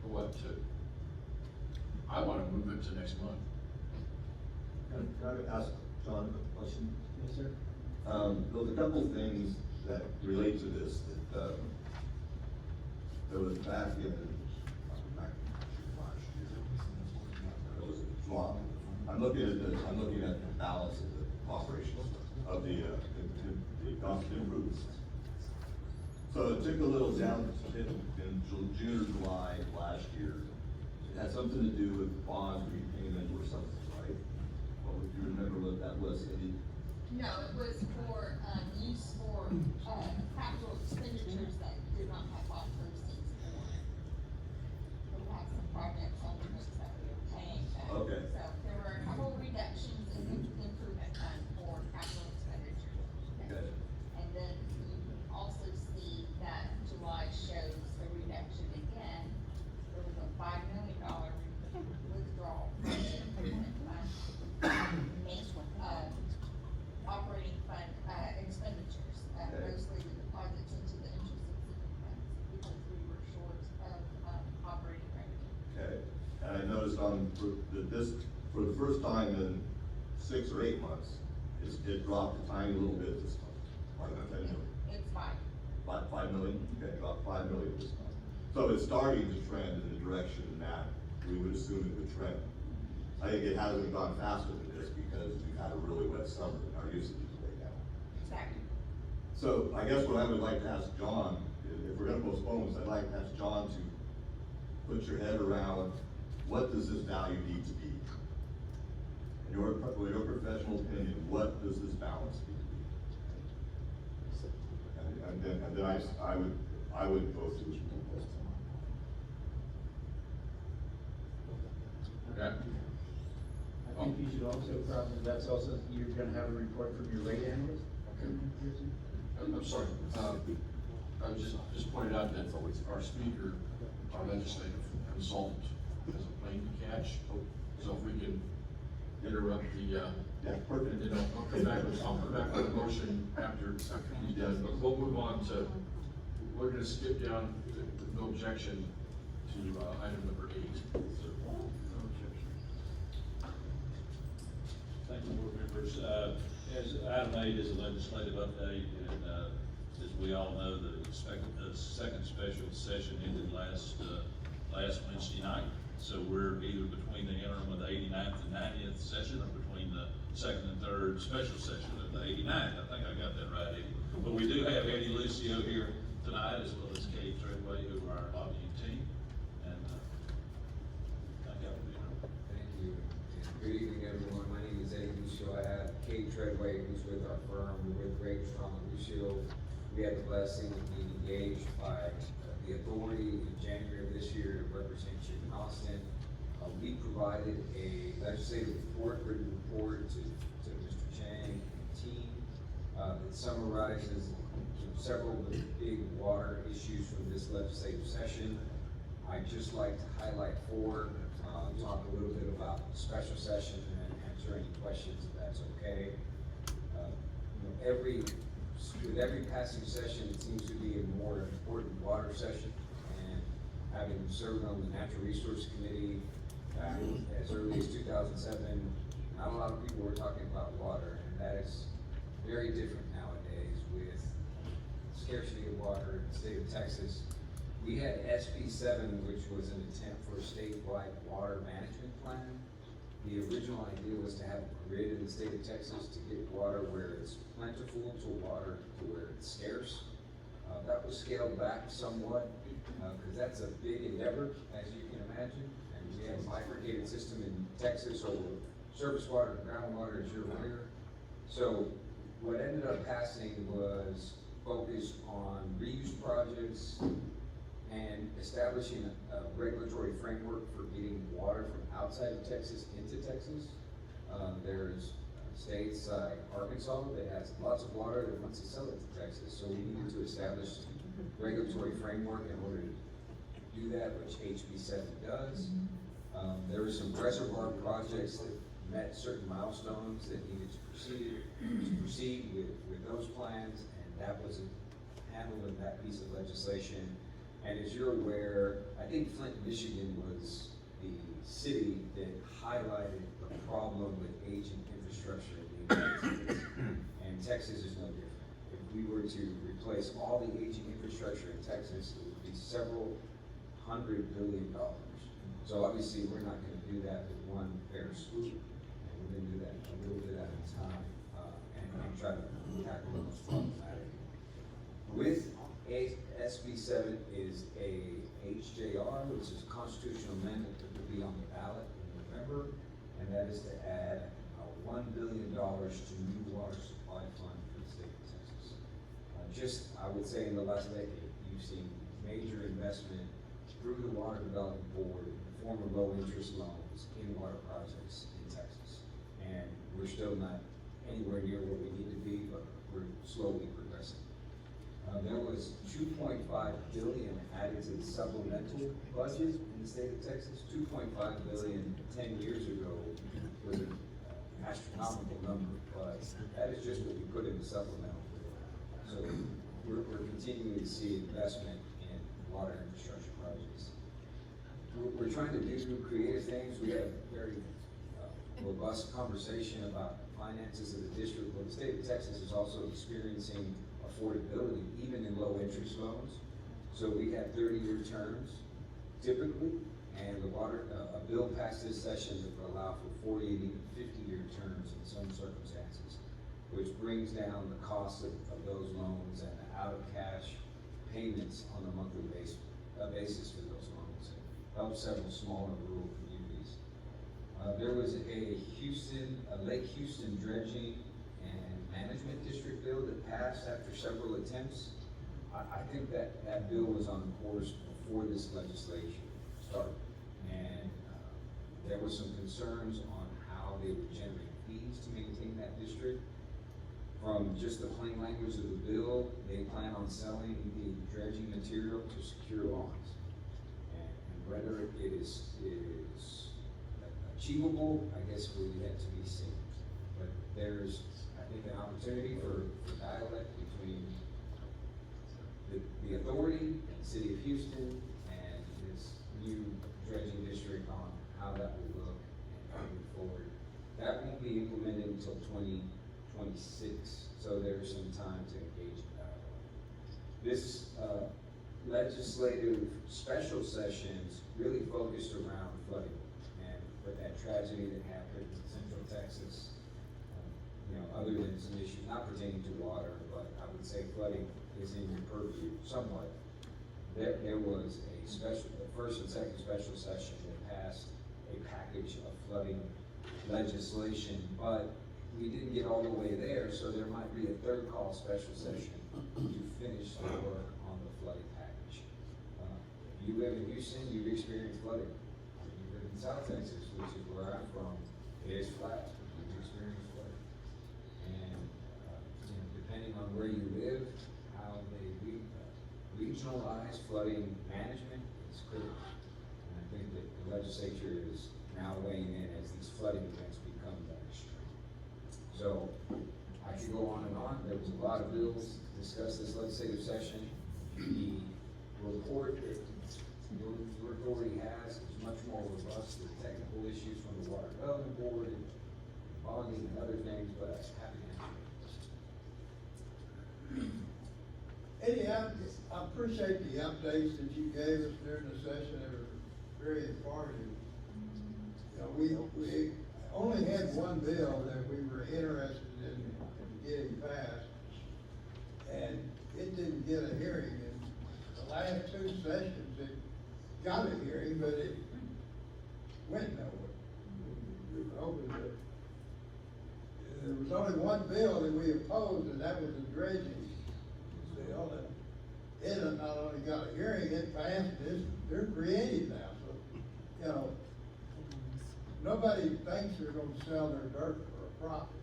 For what, I wanna move it to next month. Can I ask John a question? Yes, sir. There's a couple things that relate to this, that, there was back in, back last year, there was a drop. I'm looking at the balance of the operations, of the constant improvements. So it took a little down in June or July of last year. It had something to do with bond repayment or something, right? Well, do you remember what that was, Cindy? No, it was for, use for, capital expenditures that did not have bond proceeds for. We had some projects on the books that we were paying back. Okay. So there were a couple of reductions in the improvement fund for capital expenditures. Okay. And then you can also see that July shows a reduction again. There was a $5 million withdrawal from the improvement fund. Operating fund, expenditures, Okay. mostly the deposits into the interest expense funds, because we were short of, operating revenue. Okay, and I noticed for the first time in 6 or 8 months, it dropped a tiny little bit this month, like $10 million. It's fine. 5 million, okay, dropped 5 million this month. So it's starting to trend in the direction that we would assume it would trend. I think it hasn't gone faster than this because we've had a really wet summer and our usage is way down. Exactly. So I guess what I would like to ask John, if we're gonna postpone this, I'd like to ask John to put your head around what does this value need to be? In your professional opinion, what does this balance need to be? And then I would vote to this proposal. Okay? I think you should also probably, that's also, you're gonna have a report from your rate analyst? Okay. I'm sorry, I was just pointed out that our speaker, our legislative consultant, has a plane to catch. So if we can interrupt the, Yeah, perfect. and then I'll come back with a motion after he's done, but we'll move on to, we're gonna skip down with no objection to, item number 8. Thank you, board members. As item 8 is a legislative update, and, as we all know, the second special session ended last Wednesday night. So we're either between the interim of the 89th and 90th session, or between the second and third special session of the 89th. I think I got that right, Eddie. But we do have Eddie Lucio here tonight, as well as NHCRWA, who are our lobbying team. And, thank you. Thank you. And good evening, everyone. My name is Eddie Lucio. I have Kate Treadway, who's with our firm. We're with Great Strong Lucio. We had the blessing of being engaged by the authority in January of this year to represent you in Austin. We provided a legislative report, written report to Mr. Chang and team that summarizes several of the big water issues from this legislative session. I'd just like to highlight 4, talk a little bit about the special session and answer any questions if that's okay. With every passing session, it seems to be a more important water session. And having served on the Natural Resource Committee as early as 2007, not a lot of people were talking about water, and that is very different nowadays with scarcity of water in the state of Texas. We had SB 7, which was an attempt for a statewide water management plan. The original idea was to have a grid in the state of Texas to get water where it's plentiful to water to where it's scarce. That was scaled back somewhat, because that's a big endeavor, as you can imagine. And we have a bifurcated system in Texas over surface water and groundwater, as you're aware. So what ended up passing was focused on reuse projects and establishing a regulatory framework for getting water from outside of Texas into Texas. There's states like Arkansas that has lots of water that wants to sell it to Texas, so we needed to establish a regulatory framework in order to do that, which HB 7 does. There were some reservoir projects that met certain milestones that needed to proceed with those plans, and that was handled in that piece of legislation. And as you're aware, I think Flint, Michigan was the city that highlighted the problem with aging infrastructure in the United States. And Texas is no different. If we were to replace all the aging infrastructure in Texas, it would be several $100 billion. So obviously, we're not gonna do that with one fair swoop. And we're gonna do that a little bit at a time, and try to tackle the most problematic. With SB 7 is a HJR, which is a constitutional amendment that will be on the ballot in November, and that is to add $1 billion to new water supply fund for the state of Texas. I would say in the last decade, you've seen major investment through the Water Development Board in the form of low interest loans in water projects in Texas. And we're still not anywhere near where we need to be, but we're slowly progressing. There was $2.5 billion added to the supplemental budget in the state of Texas. $2.5 billion 10 years ago was an astronomical number, but that is just what we put in the supplemental. So we're continuing to see investment in water infrastructure projects. We're trying to do creative things. We had a very robust conversation about finances of the district, but the state of Texas is also experiencing affordability, even in low interest loans. So we have 30-year terms typically, and a bill passed this session that will allow for 40 and even 50-year terms in some circumstances, which brings down the cost of those loans and the out-of-cash payments on a monthly basis for those loans. It helps several smaller rural communities. There was a Lake Houston dredging and management district bill that passed after several attempts. I think that bill was on course before this legislation started. And there were some concerns on how they would generate fees to maintain that district. From just the plain language of the bill, they plan on selling the dredging material to secure bonds. And whether it is achievable, I guess will yet to be seen. But there's, I think, an opportunity for dialogue between the authority and the city of Houston and this new dredging district on how that will look and how to move forward. That won't be implemented until 2026, so there's some time to engage in dialogue. This legislative special sessions really focused around flooding and with that tragedy that happened in Central Texas. Other than some issues not pertaining to water, but I would say flooding is in your purview somewhat. There was the first and second special session that passed a package of flooding legislation, but we didn't get all the way there, so there might be a third call special session to finish the work on the flooding package. If you live in Houston, you've experienced flooding. If you live in South Texas, which is where I'm from, it is flat. You've experienced flooding. And depending on where you live, how they regionalize flooding management is critical. And I think that the legislature is now weighing in as these flooding events become more extreme. So I could go on and on. There was a lot of bills discussed this legislative session. The report that your authority has is much more robust with technical issues from the Water Development Board and bonding and other things, but I'm happy to answer. Eddie, I appreciate the updates that you gave us during the session. They were very informative. We only had one bill that we were interested in getting passed, and it didn't get a hearing. And the last two sessions, it got a hearing, but it went nowhere. We were hoping that there was only one bill that we opposed, and that was the dredging bill. And it not only got a hearing, it passed. They're creative now, so nobody thinks they're going to sell their dirt for a profit.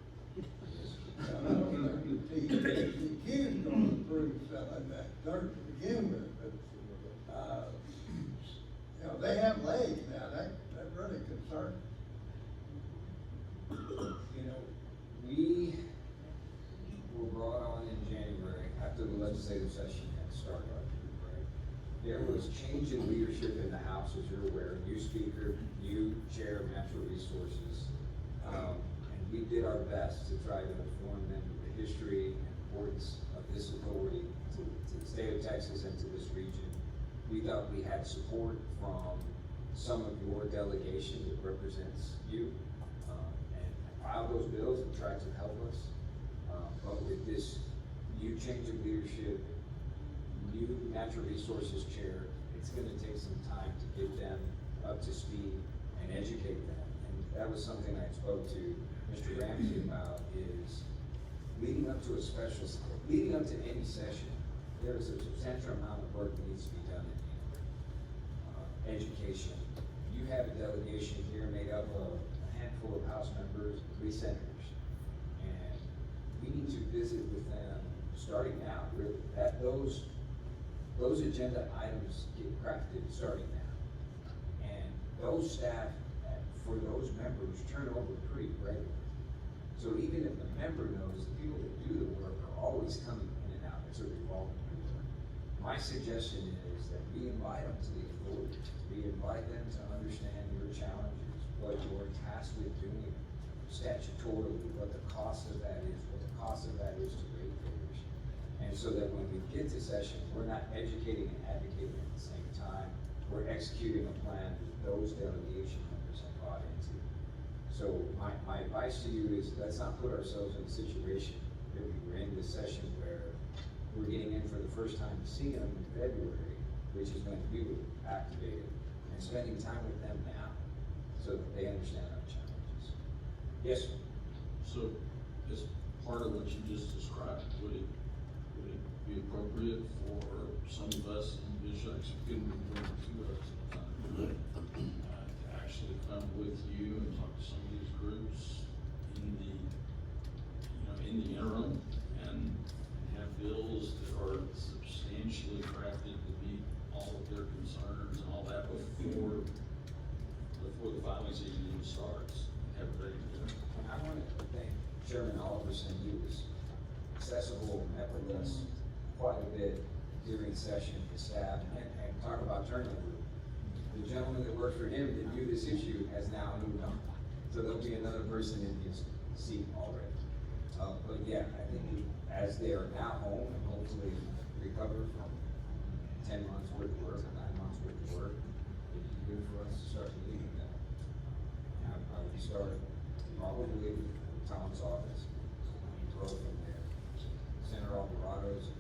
I don't think the TQ is going to approve selling that dirt to begin with, but they have legs now. That really concerns me. We were brought on in January after the legislative session had started. Right? There was change in leadership in the House, as you're aware. New Speaker, new Chair of Natural Resources, and we did our best to try to inform them of the history and importance of this authority to the state of Texas and to this region. We thought we had support from some of your delegation that represents you, and filed those bills and tried to help us. But with this new change of leadership, new Natural Resources Chair, it's going to take some time to get them up to speed and educate them. And that was something I spoke to Mr. Ramsey about, is leading up to any session, there is a substantial amount of work that needs to be done in education. You have a delegation here made up of a handful of House members, 3 senators, and we need to visit with them starting now, really, that those agenda items get crafted starting now. And those staff, for those members, turn over pretty regularly. So even if the member knows, the people that do the work are always coming in and out. It's a revolving door. My suggestion is that we invite them to the authority. We invite them to understand your challenges, what you're tasked with doing statutorily, what the cost of that is, to ratepayers. And so that when we get to session, we're not educating and advocating at the same time. We're executing a plan that those delegation members have bought into. So my advice to you is, let's not put ourselves in a situation that we're in this session where we're getting in for the first time to see them in February, which is when we were activated, and spending time with them now. so that they understand our challenges. Yes, sir. So, as part of what you just described, would it be appropriate for some of us in Bishop's, couldn't be more than 2 of us at a time, to actually come with you and talk to some of these groups in the, in the interim, and have bills that are substantially crafted to meet all of their concerns and all that before the filing season even starts, have it ready to go? I want to thank Chairman Oliverson. He was accessible, met with us quite a bit during session, his staff, and talk about turnover. The gentleman that worked for him that knew this issue has now moved on. So there'll be another person in his seat already. But yeah, I think as they are now home and hopefully recover from 10 months worth of work, or 9 months worth of work, it'd be good for us to start meeting them. I would start probably with Tom's office, and grow from there. Senator Alvarado's,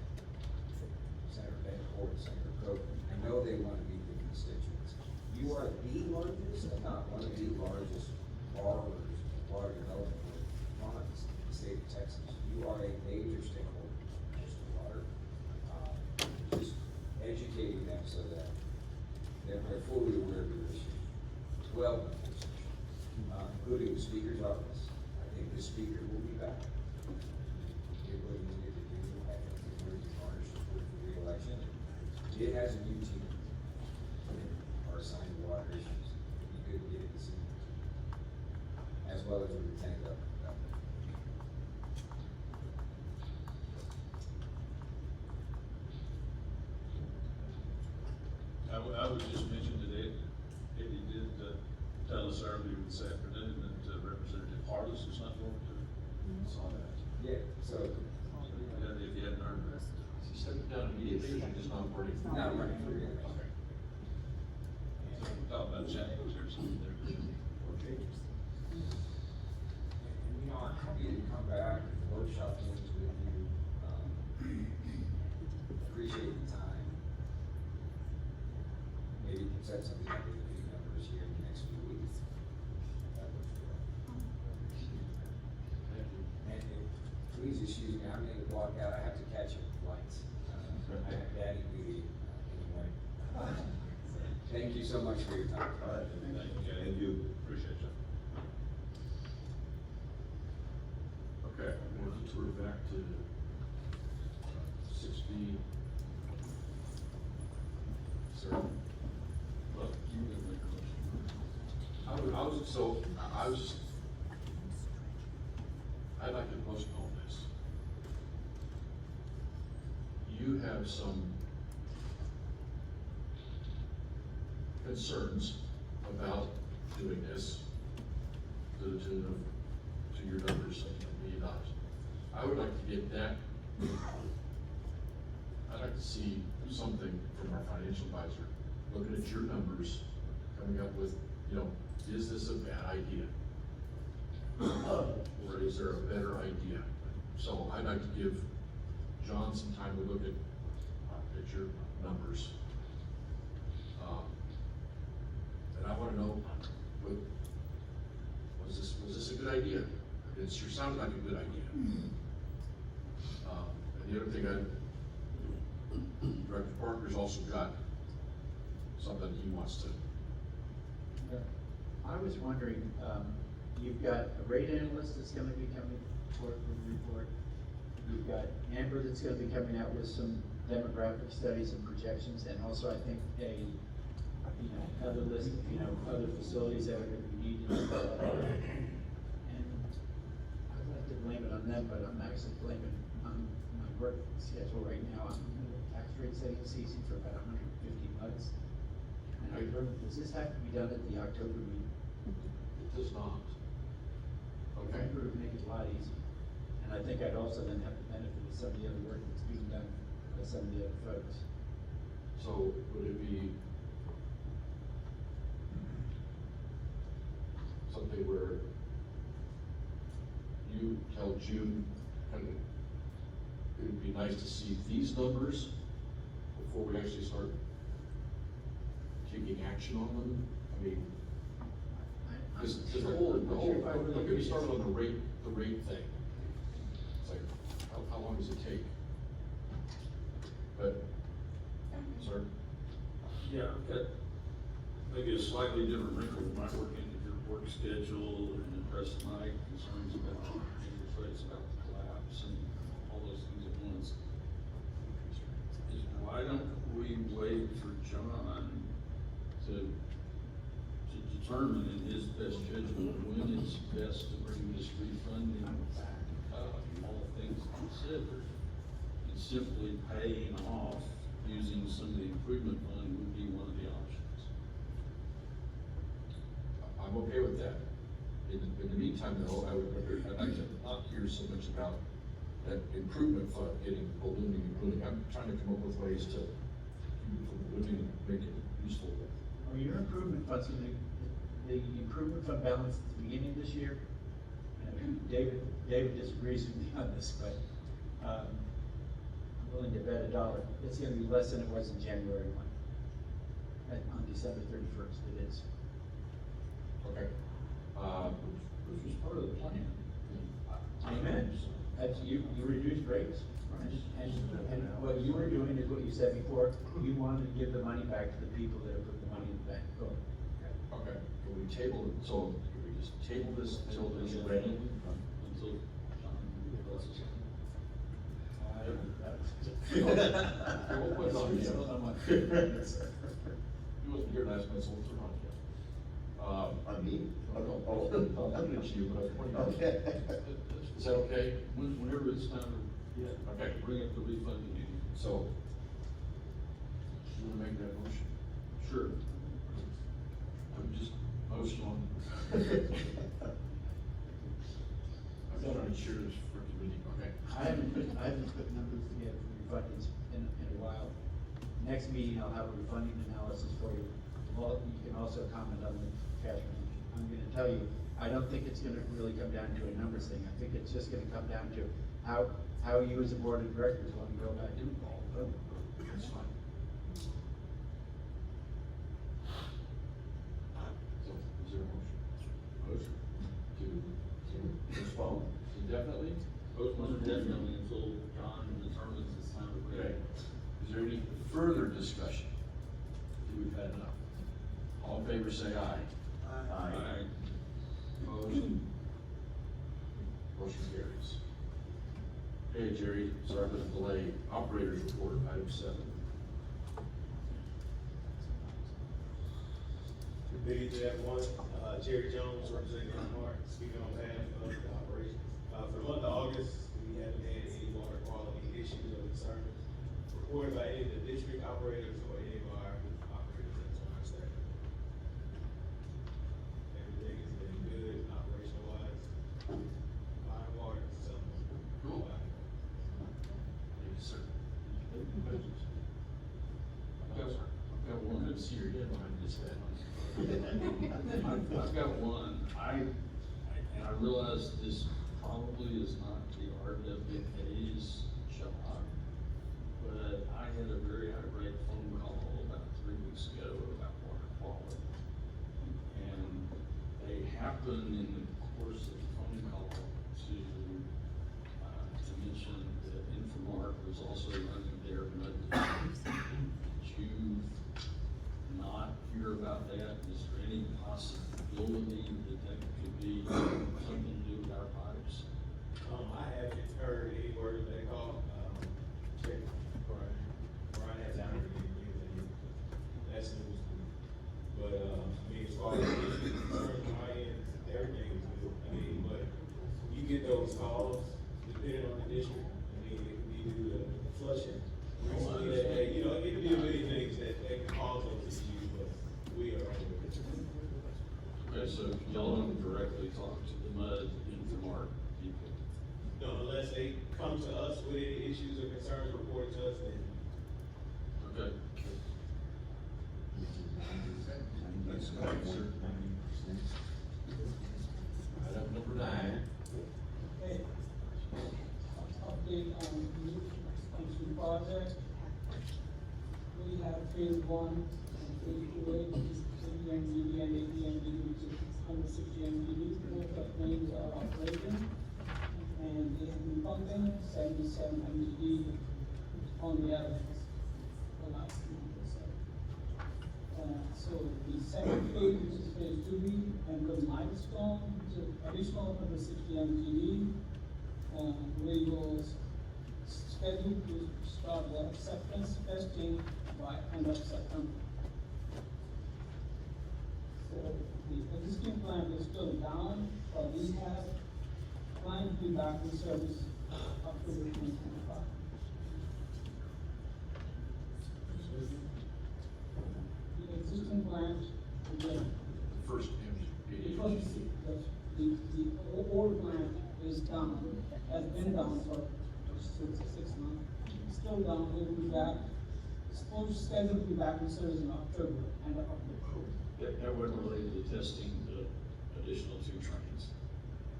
Senator Bencourt, Senator Cook, I know they want to meet with constituents. You are the largest, and not one of the largest borrowers of water development funds in the state of Texas. You are a major stakeholder in Mr. Water. Just educating them so that they're fully aware of your issue, well, including the speaker's office. I think the speaker will be back. Did what he needed to do. I think he worked hard to support the reelection. It has a new team that are assigned to water issues. It'd be good to get it this evening, as well as the lieutenant governor. I would just mention today, Eddie did tell us earlier this afternoon that Representative Harless is not going to. Saw that. Yeah, so, Yeah, if you hadn't heard that. She stepped down immediately, or just not running? not running for reelection. Okay. So we talked about changes or something there. Okay. And, I'm happy to come back and workshop things with you. Appreciate the time. Maybe we can set something up with a few numbers here in the next few weeks. That works for you. Thank you. And please excuse me, I'm gonna walk out, I have to catch up flights. I have daddy duty anyway. Thank you so much for your time. All right, Thank you. Appreciate you. Okay, we're back to 6B. Sir? Well, you can make a motion. I'd like to postpone this. You have some concerns about doing this to the tune of, to your numbers of $1 million. I would like to get that, I'd like to see something from our financial advisor, looking at your numbers, coming up with, is this a bad idea? Or is there a better idea? So I'd like to give John some time to look at your numbers. And I wanna know, was this a good idea? It sure sounded like a good idea. And the other thing, Director Parker's also got something he wants to. I was wondering, you've got a rate analyst that's gonna be coming forward with a report. You've got Amber that's gonna be coming out with some demographic studies and projections, and also I think another list of, other facilities that are gonna be needed. And I'd like to blame it on them, but I'm actually blaming on my work schedule right now. I'm in the tax rate setting season for about $150. And I heard, does this have to be done at the October meeting? It does not. Okay. It would make it a lot easier. And I think I'd also then have the benefit of some of the other work that's being done by some of the other folks. So would it be something where you tell June, kind of, it would be nice to see these numbers before we actually start taking action on them? I mean, I Cause the whole, like, we started on the rate thing. It's like, how long does it take? But, sir? Yeah, I've got maybe a slightly different wrinkle that might work into your work schedule and address my concerns about interest rates, about the collapse and all those things at once. Is why don't we wait for John to determine in his best judgment when it's best to bring this refunding back up, all things considered, and simply paying off using some of the improvement fund would be one of the options. I'm okay with that. In the meantime, though, I'd like to not hear so much about that improvement fund getting ballooning. I'm trying to come up with ways to keep it from ballooning and make it useful. Well, your improvement funds, the improvement fund balance at the beginning of this year, David disagrees with me on this, but, I'm willing to bet $1. It's gonna be less than it was in January 1, on December 31st, it is. Okay. Which was part of the plan. Amen. That's, you reduced rates. And what you were doing is what you said before, you wanted to give the money back to the people that have put the money in the bank. Go. Okay, can we table it, so can we just table this until it's ready? Until John does his. We'll put it on the agenda. He wasn't here last month, so we'll put it on the agenda. On me? Oh, I'm gonna you, but I was pointing out. Okay. Is that okay? Whenever it's time to, Okay. bring up the refunding duty. So, you wanna make that motion? Sure. I'm just motion on. I'm not on insurance for committee, okay. I haven't put numbers together for refundings in a while. Next meeting, I'll have a refunding analysis for you. Well, you can also comment on the cash management. I'm gonna tell you, I don't think it's gonna really come down to a numbers thing. I think it's just gonna come down to how you as a board of directors want to go about doing all of them. That's fine. So, is there a motion? Motion to postpone indefinitely? Postpone indefinitely until John determines it's time to pay. Okay. Is there any further discussion? We've had enough. All in favor, say aye. Aye. Opposed? Motion carries. Hey, Jerry, sorry for the delay. Operators report, item 7. Good evening to everyone. Jerry Jones, representing Mark, speaking on behalf of the operation. For the month of August, we haven't had any water quality issues or concerns reported by any of the district operators or any of our operators at the staff. Everything has been good operational wise. Fine water, so. Cool. Thank you, sir. I've got one, I see your head behind this head. I've got one. And I realize this probably is not the RWA's job, but I had a very irate phone call about 3 weeks ago about water quality. And they happened in the course of the phone call to mention that Infomark was also running their mud district. Did you not hear about that? Is there any possibility that could be something to do with our pipes? I haven't heard any word of that call. Check Brian hasn't heard anything. That's news to me. But, I mean, as far as issues concerned on my end, everything is good. I mean, but you get those calls, depending on the district. I mean, it could be due to flushing. Recently, it could be many things that can cause those issues, but we are on it. Okay, so y'all don't directly talk to the mud Infomark people? No, unless they come to us with any issues or concerns, report it to us, then. Okay. Thanks, sir. Item number 9. Hey, update on the expansion project. We have phase 1 and phase 2A, which is ABM, DB, and ABM, which is 160 MTD, both the planes are operating, and they have been pumping 77 MTD on the average the last month or so. So the second phase, which is phase 2B, and the milestone, which is additional 160 MTD, we will schedule to start the acceptance testing by end of September. So the existing plant is still down, but we have planned to be back in service October 2025. The existing plant, again, First the old plant is down, has been down for 6 months, still down, we will be back, supposed scheduled to be back in service in October, end of October. That wasn't related to testing the additional 2 trains.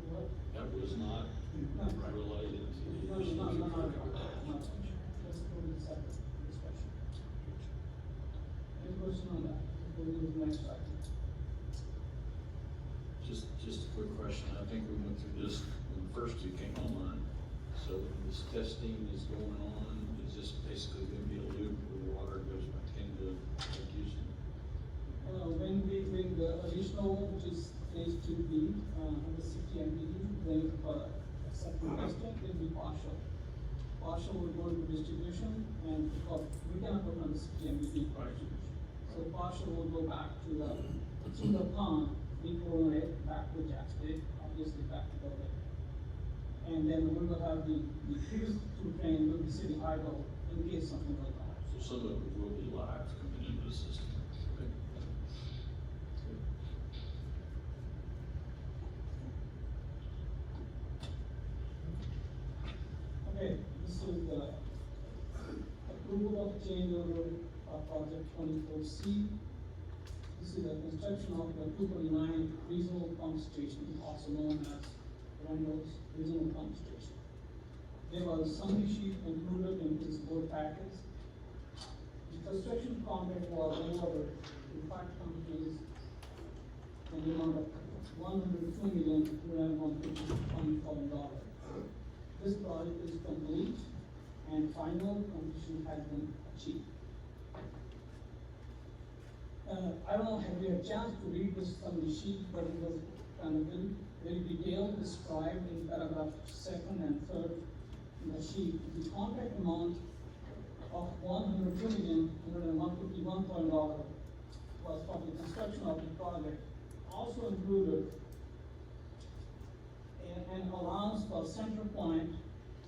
What? That was not No. related to the No, additional 2 trains. That's a totally separate discussion. Any question on that? Before we move to the next slide. Just a quick question, I think we went through this when the first 2 came online. So this testing is going on, is this basically gonna be a loop where the water goes back into Houston? When we bring the additional, which is phase 2B, 160 MPD, then for second testing, it will be partial. Partial will go into distribution, and we cannot put 160 MPD for distribution. So partial will go back to the pond, before it back to Jackson, obviously back to the lake. And then we will have the previous 2 trains will be sitting idle in case something goes wrong. So some of it will be live coming into the system. Okay. Okay, this is the approval of change order of project 24C. This is the construction of the 2.9 regional pump station, also known as Randall's Regional Pump Station. There was summary sheet included in this board package. The construction contract was awarded to 5 companies in the amount of $102,250,000. This project is complete and final completion has been achieved. I don't know, have you had a chance to read this summary sheet, but it was kind of very detailed, described in paragraph 2nd and 3rd in the sheet. The contract amount of $102,151,000 was for the construction of the project. Also included an allowance for center point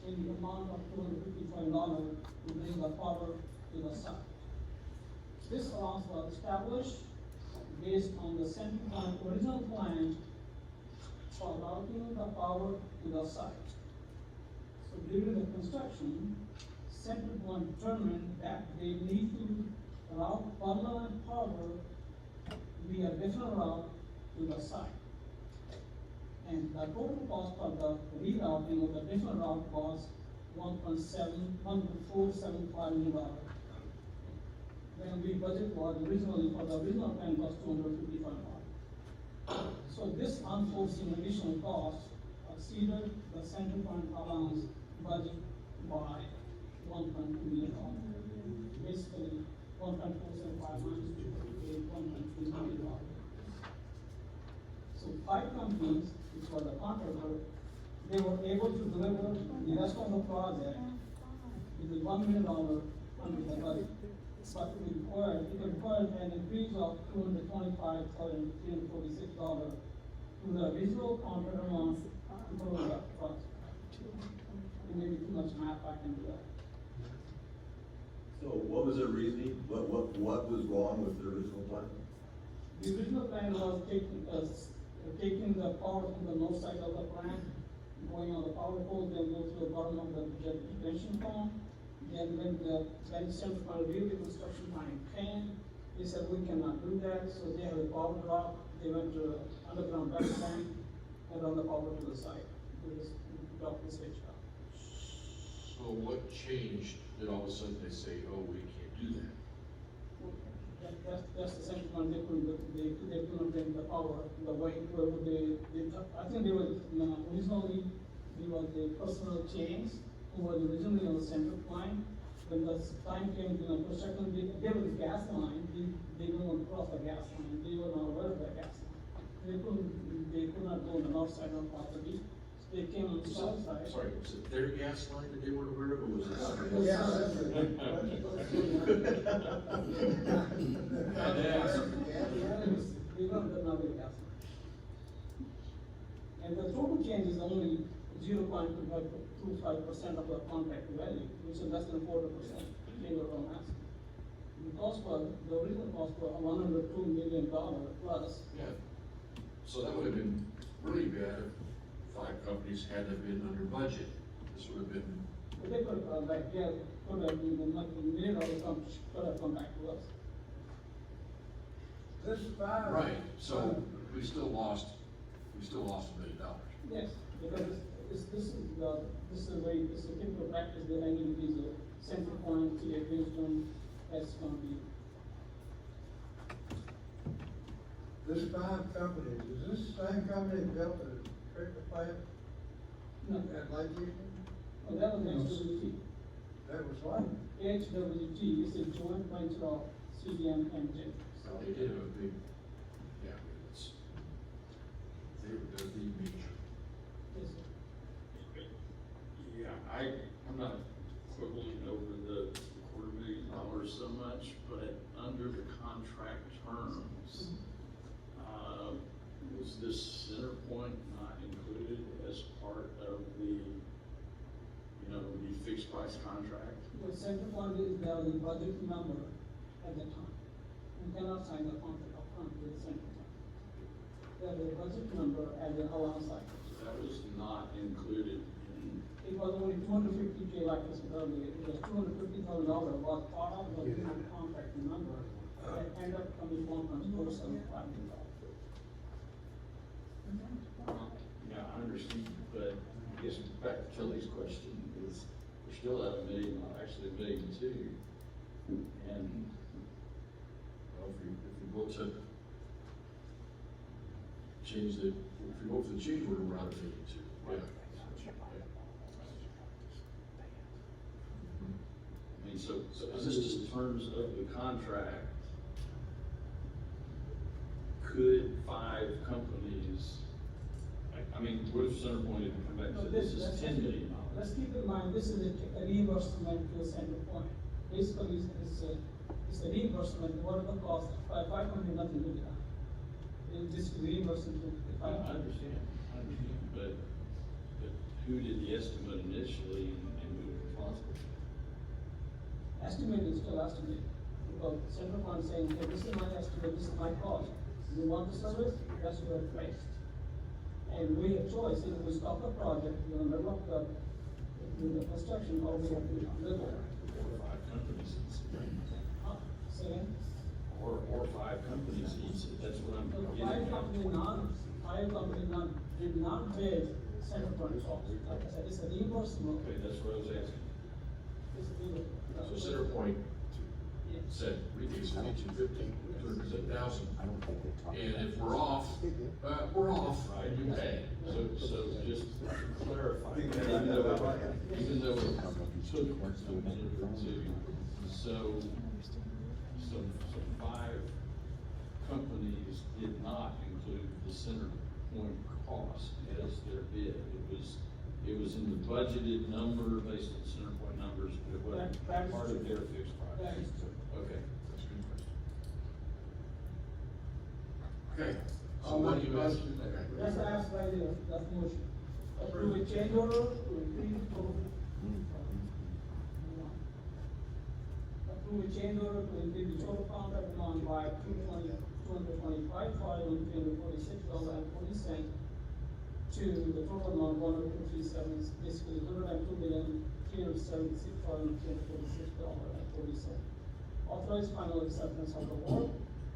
in the amount of $255 to bring the power to the site. This allowance was established based on the center point original plan for routing the power to the site. So during the construction, center point determined that they need to route permanent power via different route to the site. And the total cost of the rerouting of the different route was $1.475 million. When the budget was originally, for the original plan was $255. So this unforeseen additional cost exceeded the center point allowance budget by $1.2 million. Basically, 1.475 minus 2.8, $1.3 million. So 5 companies, which were the contractor, they were able to deliver the rest of the project with the $1 million under the budget. But it required an increase of $225,346 to the original contract amount to close that project. It may be too much math, I can do that. So what was the reasoning? What was wrong with the original plan? The original plan was taking the power from the north side of the plant, going on the power pole, then go to the bottom of the retention pond. Then when center point reviewed the construction time came, they said we cannot do that, so they have a power drop. They went to underground back tank and run the power to the site. They just drop the switch off. So what changed that all of a sudden they say, oh, we can't do that? That's the second one, they couldn't bring the power, the way, I think they were, originally, they were the personal chains who were originally on the central line. When the time came, construction, they were the gas line, they didn't want to cross the gas line, they were not aware of the gas line. They could not go on the north side of the property, so they came on the south side. Sorry, was it their gas line that they weren't aware of, or was it somebody Yeah. else's? We don't know the gas line. And the total change is only 0.25% of the contract value, which is less than 40% change of our asset. The original cost was $102 million plus. Yeah, so that would have been really bad if 5 companies had have been under budget. This would have been, But they could, could have been, like, $1 million could have come back to us. This five. right, so we still lost $1 million. Yes, because this is the way, this is the typical practice that I give these central point, TA Houston, that's gonna be. This five companies, is this the same company that built the treatment plant No, at Lake Houston? no, that was HWT. That was what? HWT is a joint venture of CDM and J. So they did have a big, yeah, they're the major. Yes, sir. Yeah, I'm not quibbling over the $250,000 so much, but under the contract terms, was this center point not included as part of the, the fixed price contract? The center point is there, the budget number at the time. You cannot sign the contract upfront with the center point. There is a budget number at the allowance side. So that was not included in, It was only $250K, like I said earlier, it was $250,000 was part of the contract number, that ended up coming $1.475 million. yeah, I understand, but I guess back to Kelly's question is, we're still at $1 million, actually $1.2 million. And Well, if we vote to change the, if we vote for the change order, we're out of $1.2 million, yeah. I mean, so is this just in terms of the contract? Could 5 companies, I mean, what if CenterPoint had come back and said, this is $10 million? Let's keep in mind, this is a reimbursement to a center point. Basically, it's a reimbursement, what are the costs, $5 million, nothing to be done. It's just reimbursement to the I 5 million. understand, but who did the estimate initially and who was responsible? Estimate is still estimate, because center point saying, hey, this is my estimate, this is my cost. You want the service, that's your place. And we have choice, if we stop the project, we're in the middle of the construction, or we have to live it. 4 or 5 companies each, Second, or 5 companies each, that's what I'm so getting five at. company did not bid center point cost. Like I said, it's a reimbursement. Okay, that's what I was asking. It's a reimbursement. So CenterPoint Yeah. said, we think it's only 250,000. And if we're off, we're off, and you pay. So just to clarify, even though it took a minute or two, so 5 companies did not include the center point cost as their bid. It was in the budgeted number based on center point numbers, but it wasn't That is part of true. their fixed price. That is true. Okay. That's a good question. Okay, so what do you ask? That's asked by the motion. Approve a change order to increase total. Approve a change order to increase the total contract amount by $225,346.40 to the total amount $1,237, basically $102,376,346.40. Authorize final acceptance of the work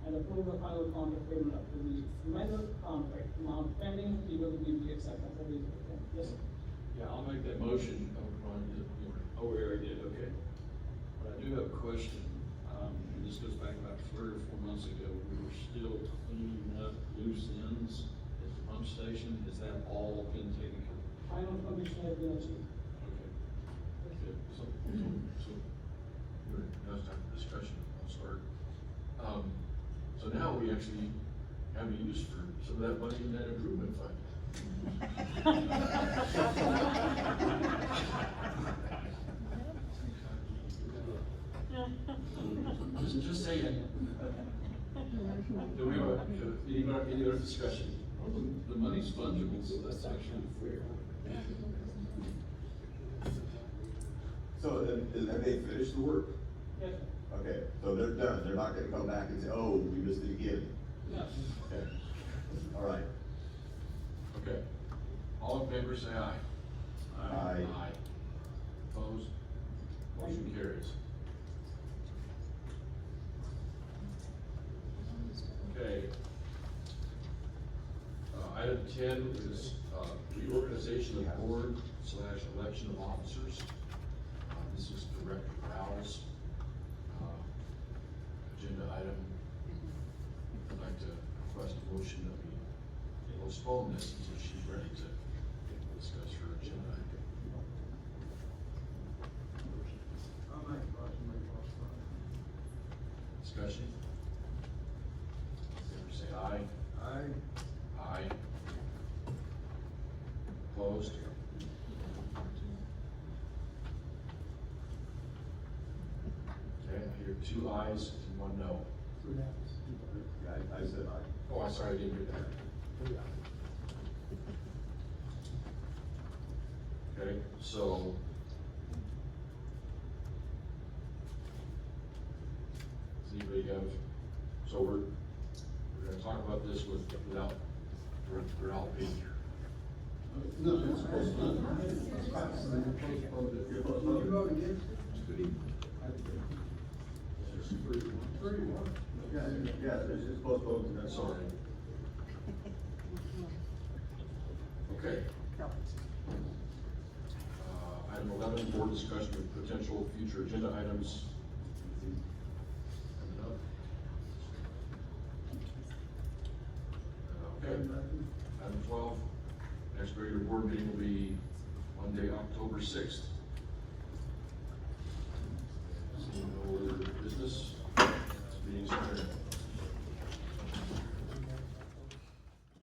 and approve the final contract payment of the remainder contract amount pending legal review acceptance of the. Yes, sir. Yeah, I'll make that motion. Oh, we already did, okay. But I do have a question. and this goes back about 3 or 4 months ago, we were still cleaning up loose ends at the pump station. Has that all been taken care of? Final commission has been achieved. Okay. Good. So, Good. Now it's time for discussion, I'll start. So now we actually have a use for some of that money in that improvement fund. Just saying. do we have any other discussion? The money's fungible, so that's actually fair. So, have they finished the work? Yes, Okay, so they're done, they're not gonna come back and say, oh, we missed it again. yes. Okay, all right. Okay. All in favor, say aye. Aye. Aye. Opposed? Motion carries. Okay. Item 10 is, reorganization of board / election of officers. This is Director Rowell's, agenda item. I'd like to request a motion that we postpone this until she's ready to discuss her agenda item. Discussion? Favor say aye. Aye. Aye. Opposed? Okay, I hear 2 ayes and 1 no. Yeah, I said aye. Oh, I'm sorry, I didn't hear that. Okay, so. Does anybody have, so we're gonna talk about this without being here. No, it's postponed. You vote against? Yeah, it's just postponed to next. Sorry. Okay. Item 11, board discussion of potential future agenda items. Coming up. Okay. Item 12, next regular board meeting will be Monday, October 6th. Seeing no other business,